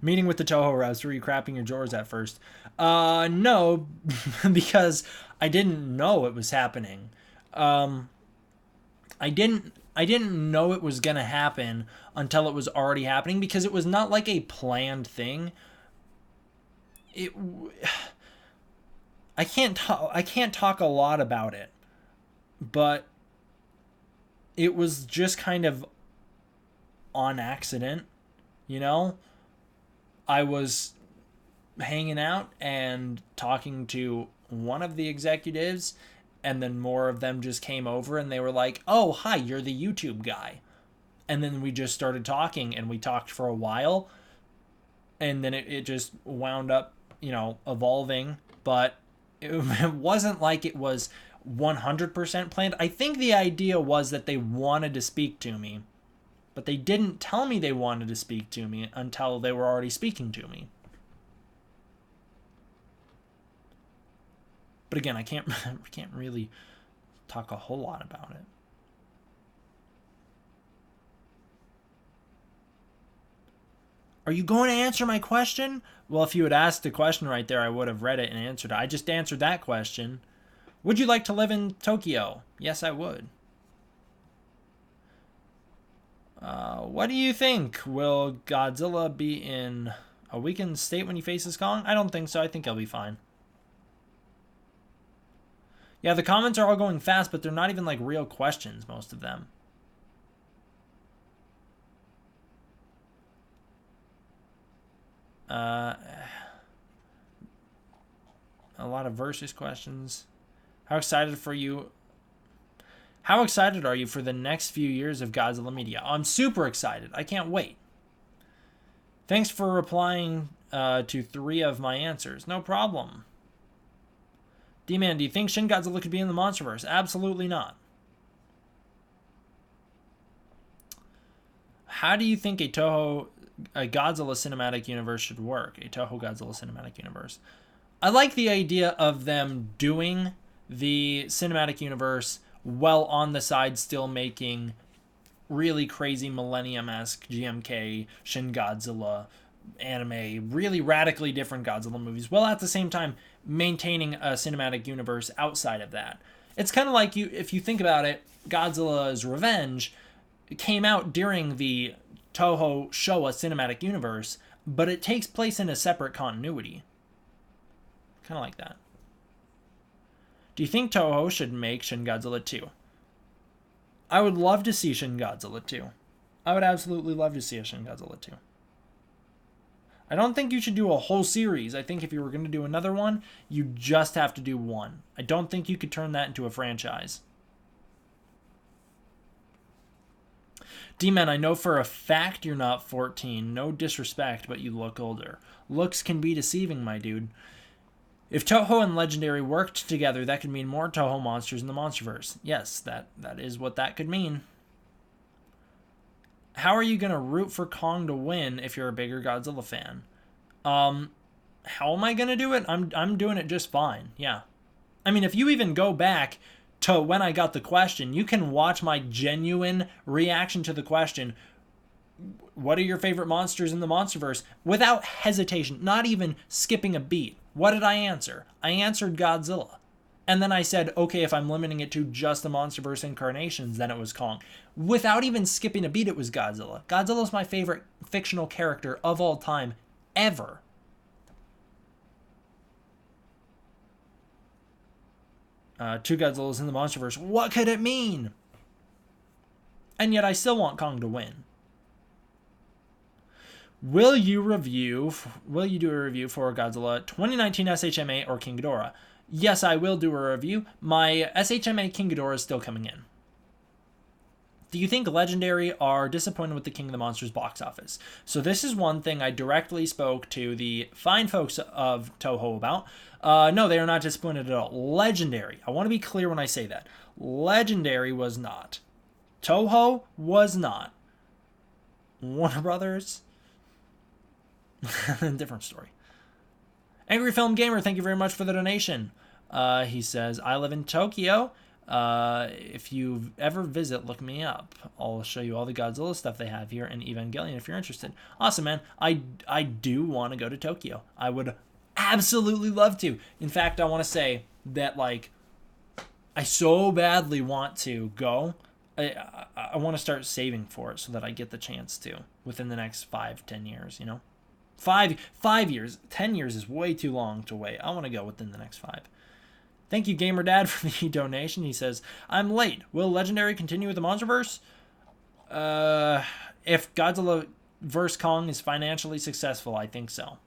Meeting with the Toho reps, were you crapping your drawers at first? No, because I didn't know it was happening. I didn't know it was going to happen until it was already happening because it was not like a planned thing. I can't talk a lot about it, but it was just kind of on accident, you know? I was hanging out and talking to one of the executives, and then more of them just came over and they were like, "Oh, hi, you're the YouTube guy." And then we just started talking and we talked for a while, and then it just wound up, evolving, but it wasn't like it was 100% planned. I think the idea was that they wanted to speak to me, but they didn't tell me they wanted to speak to me until they were already speaking to me. But again, I can't really talk a whole lot about it. Are you going to answer my question? Well, if you had asked the question right there, I would have read it and answered it. I just answered that question. Would you like to live in Tokyo? Yes, I would. What do you think? Will Godzilla be in a weakened state when he faces Kong? I don't think so. I think he'll be fine. Yeah, the comments are all going fast, but they're not even like real questions, most of them. A lot of versus questions. How excited are you for the next few years of Godzilla media? I'm super excited. I can't wait. Thanks for replying to 3 of my answers. No problem. D-Man, do you think Shin Godzilla could be in the Monsterverse? Absolutely not. How do you think a Godzilla cinematic universe should work? A Toho Godzilla cinematic universe. I like the idea of them doing the cinematic universe while on the side still making really crazy Millennium-esque GMK, Shin Godzilla, anime, really radically different Godzilla movies, while at the same time maintaining a cinematic universe outside of that. It's kind of like, if you think about it, Godzilla's Revenge came out during the Toho Showa cinematic universe, but it takes place in a separate continuity. Kind of like that. Do you think Toho should make Shin Godzilla 2? I would love to see Shin Godzilla 2. I would absolutely love to see a Shin Godzilla 2. I don't think you should do a whole series. I think if you were going to do another one, you just have to do one. I don't think you could turn that into a franchise. D-Man, I know for a fact you're not 14. No disrespect, but you look older. Looks can be deceiving, my dude. If Toho and Legendary worked together, that could mean more Toho monsters in the Monsterverse. Yes, that is what that could mean. How are you going to root for Kong to win if you're a bigger Godzilla fan? How am I going to do it? I'm doing it just fine. Yeah. I mean, if you even go back to when I got the question, you can watch my genuine reaction to the question. What are your favorite monsters in the Monsterverse? Without hesitation, not even skipping a beat. What did I answer? I answered Godzilla. And then I said, okay, if I'm limiting it to just the Monsterverse incarnations, then it was Kong. Without even skipping a beat, it was Godzilla. Godzilla's my favorite fictional character of all time, ever. Two Godzillas in the Monsterverse. What could it mean? And yet I still want Kong to win. Will you do a review for Godzilla 2019 SHMA or King Ghidorah? Yes, I will do a review. My SHMA King Ghidorah is still coming in. Do you think Legendary are disappointed with the King of the Monsters box office? So this is one thing I directly spoke to the fine folks of Toho about. No, they are not disappointed at all. Legendary. I want to be clear when I say that. Legendary was not. Toho was not. Warner Brothers... different story. Angry Film Gamer, thank you very much for the donation. He says, I live in Tokyo. If you ever visit, look me up. I'll show you all the Godzilla stuff they have here and Evangelion if you're interested. Awesome, man. I do want to go to Tokyo. I would absolutely love to. In fact, I want to say that, like, I so badly want to go. I want to start saving for it so that I get the chance to within the next 5-10 years, you know? 5 years. 10 years is way too long to wait. I want to go within the next 5. Thank you, Gamer Dad, for the donation. He says, I'm late. Will Legendary continue with the Monsterverse? If Godzilla vs. Kong is financially successful, I think so.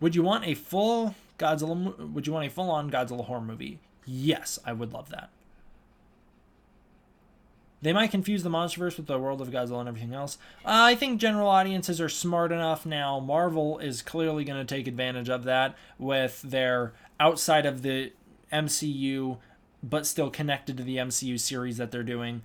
Would you want a full-on Godzilla horror movie? Yes, I would love that. They might confuse the Monsterverse with the world of Godzilla and everything else. I think general audiences are smart enough now. Marvel is clearly going to take advantage of that with their outside of the MCU, but still connected to the MCU series that they're doing.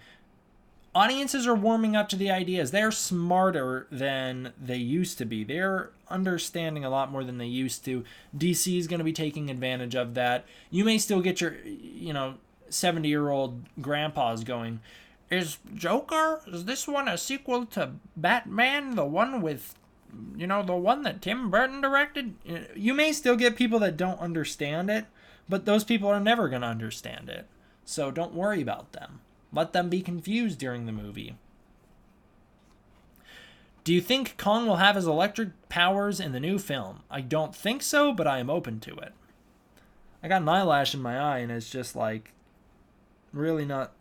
Audiences are warming up to the ideas. They're smarter than they used to be. They're understanding a lot more than they used to. DC is going to be taking advantage of that. You may still get your, 70-year-old grandpas going, is this one a sequel to Batman? The one with, the one that Tim Burton directed? You may still get people that don't understand it, but those people are never going to understand it. So don't worry about them. Let them be confused during the movie. Do you think Kong will have his electric powers in the new film? I don't think so, but I am open to it. I got an eyelash in my eye, and it's just like really not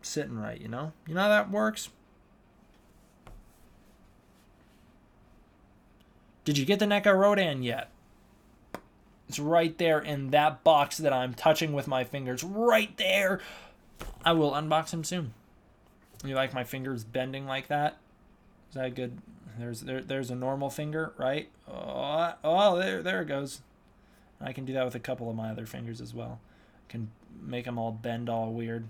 sitting right, you know? You know how that works? Did you get the NECA Rodan yet? It's right there in that box that I'm touching with my fingers. Right there! I will unbox him soon. You like my fingers bending like that? Is that good? There's a normal finger, right? There it goes. I can do that with a couple of my other fingers as well. I can make them all bend all weird.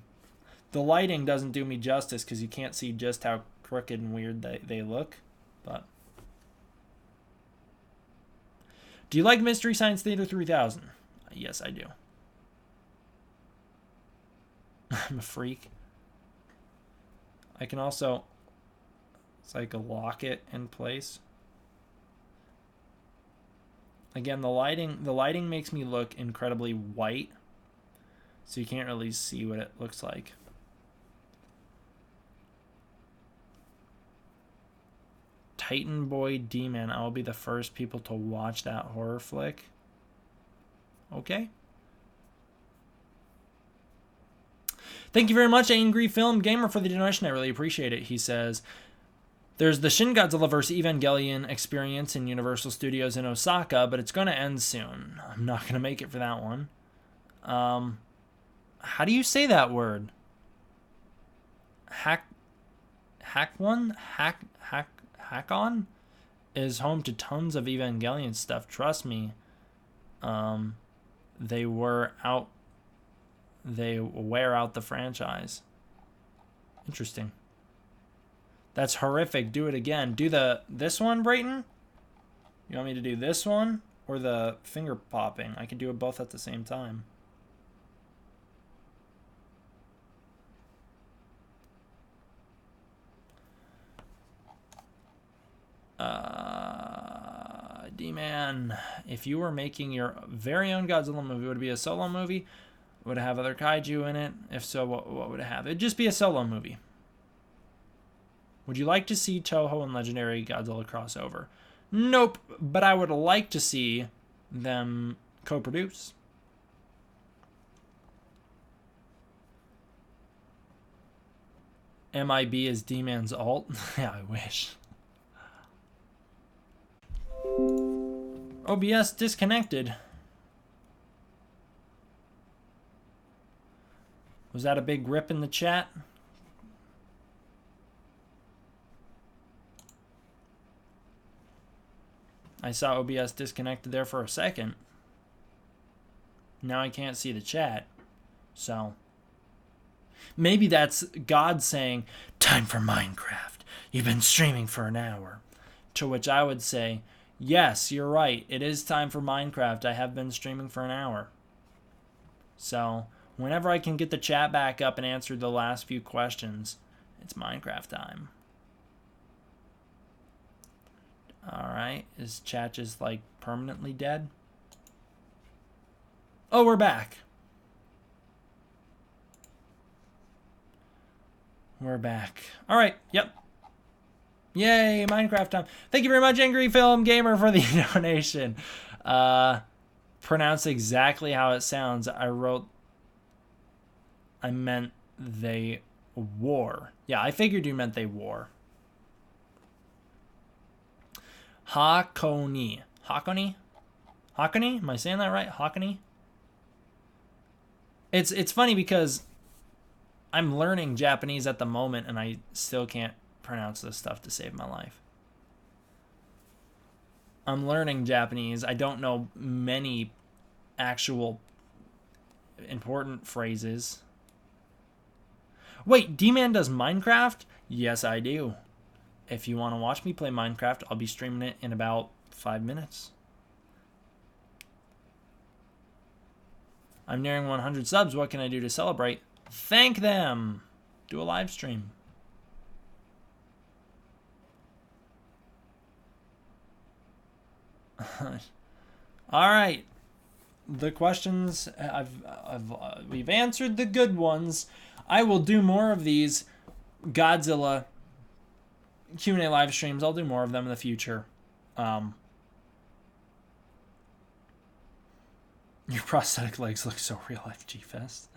The lighting doesn't do me justice because you can't see just how crooked and weird they look. But do you like Mystery Science Theater 3000? Yes, I do. I'm a freak. I can also, it's like lock it in place. Again, the lighting makes me look incredibly white, so you can't really see what it looks like. Titan Boy D-Man, I will be the first people to watch that horror flick. Okay. Thank you very much, Angry Film Gamer, for the donation. I really appreciate it. He says, there's the Shin Godzilla vs. Evangelion experience in Universal Studios in Osaka, but it's going to end soon. I'm not going to make it for that one. How do you say that word? Hakon is home to tons of Evangelion stuff. Trust me. They wear out the franchise. Interesting. That's horrific. Do it again. Do this one, Brayton? You want me to do this one or the finger popping? I can do it both at the same time. D-Man, if you were making your very own Godzilla movie, would it be a solo movie? Would it have other kaiju in it? If so, what would it have? It'd just be a solo movie. Would you like to see Toho and Legendary Godzilla crossover? Nope, but I would like to see them co-produce. MIB is D-Man's alt? Yeah, I wish. OBS disconnected. Was that a big rip in the chat? I saw OBS disconnected there for a second. Now I can't see the chat. So maybe that's God saying, time for Minecraft. You've been streaming for an hour. To which I would say, yes, you're right. It is time for Minecraft. I have been streaming for an hour. So whenever I can get the chat back up and answer the last few questions, it's Minecraft time. Alright, is chat just like permanently dead? Oh, we're back. We're back. Alright, yep. Yay, Minecraft time. Thank you very much, Angry Film Gamer, for the donation. Pronounce exactly how it sounds. I meant they wore. Yeah, I figured you meant they wore. Hakoni. Hakoni? Hakoni? Am I saying that right? Hakoni? It's funny because I'm learning Japanese at the moment and I still can't pronounce this stuff to save my life. I'm learning Japanese. I don't know many actual important phrases. Wait, D-Man does Minecraft? Yes, I do. If you want to watch me play Minecraft, I'll be streaming it in about 5 minutes. I'm nearing 100 subs. What can I do to celebrate? Thank them. Do a live stream. All right. The questions we've answered the good ones. I will do more of these Godzilla Q&A live streams. I'll do more of them in the future. Your prosthetic legs look so real, FG Fest.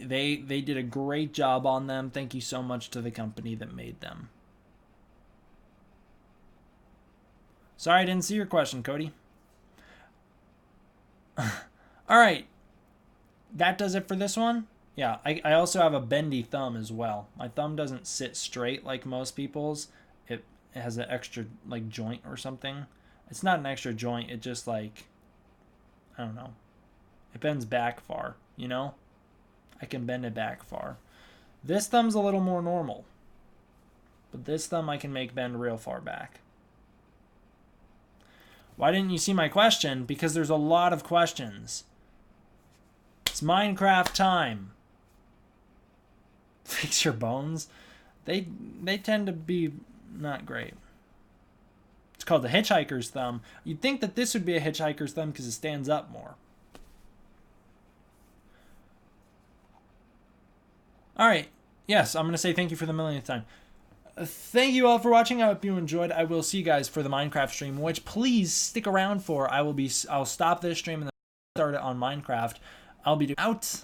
They did a great job on them. Thank you so much to the company that made them. Sorry I didn't see your question, Cody. All right. That does it for this one. Yeah, I also have a bendy thumb as well. My thumb doesn't sit straight like most people's. It has an extra like joint or something. It's not an extra joint. It just like, I don't know. It bends back far, you know? I can bend it back far. This thumb's a little more normal. But this thumb I can make bend real far back. Why didn't you see my question? Because there's a lot of questions. It's Minecraft time. Fix your bones. They tend to be not great. It's called the hitchhiker's thumb. You'd think that this would be a hitchhiker's thumb because it stands up more. All right. Yes, I'm going to say thank you for the millionth time. Thank you all for watching. I hope you enjoyed. I will see you guys for the Minecraft stream, which please stick around for. I'll stop this stream and then start it on Minecraft. I'll be out.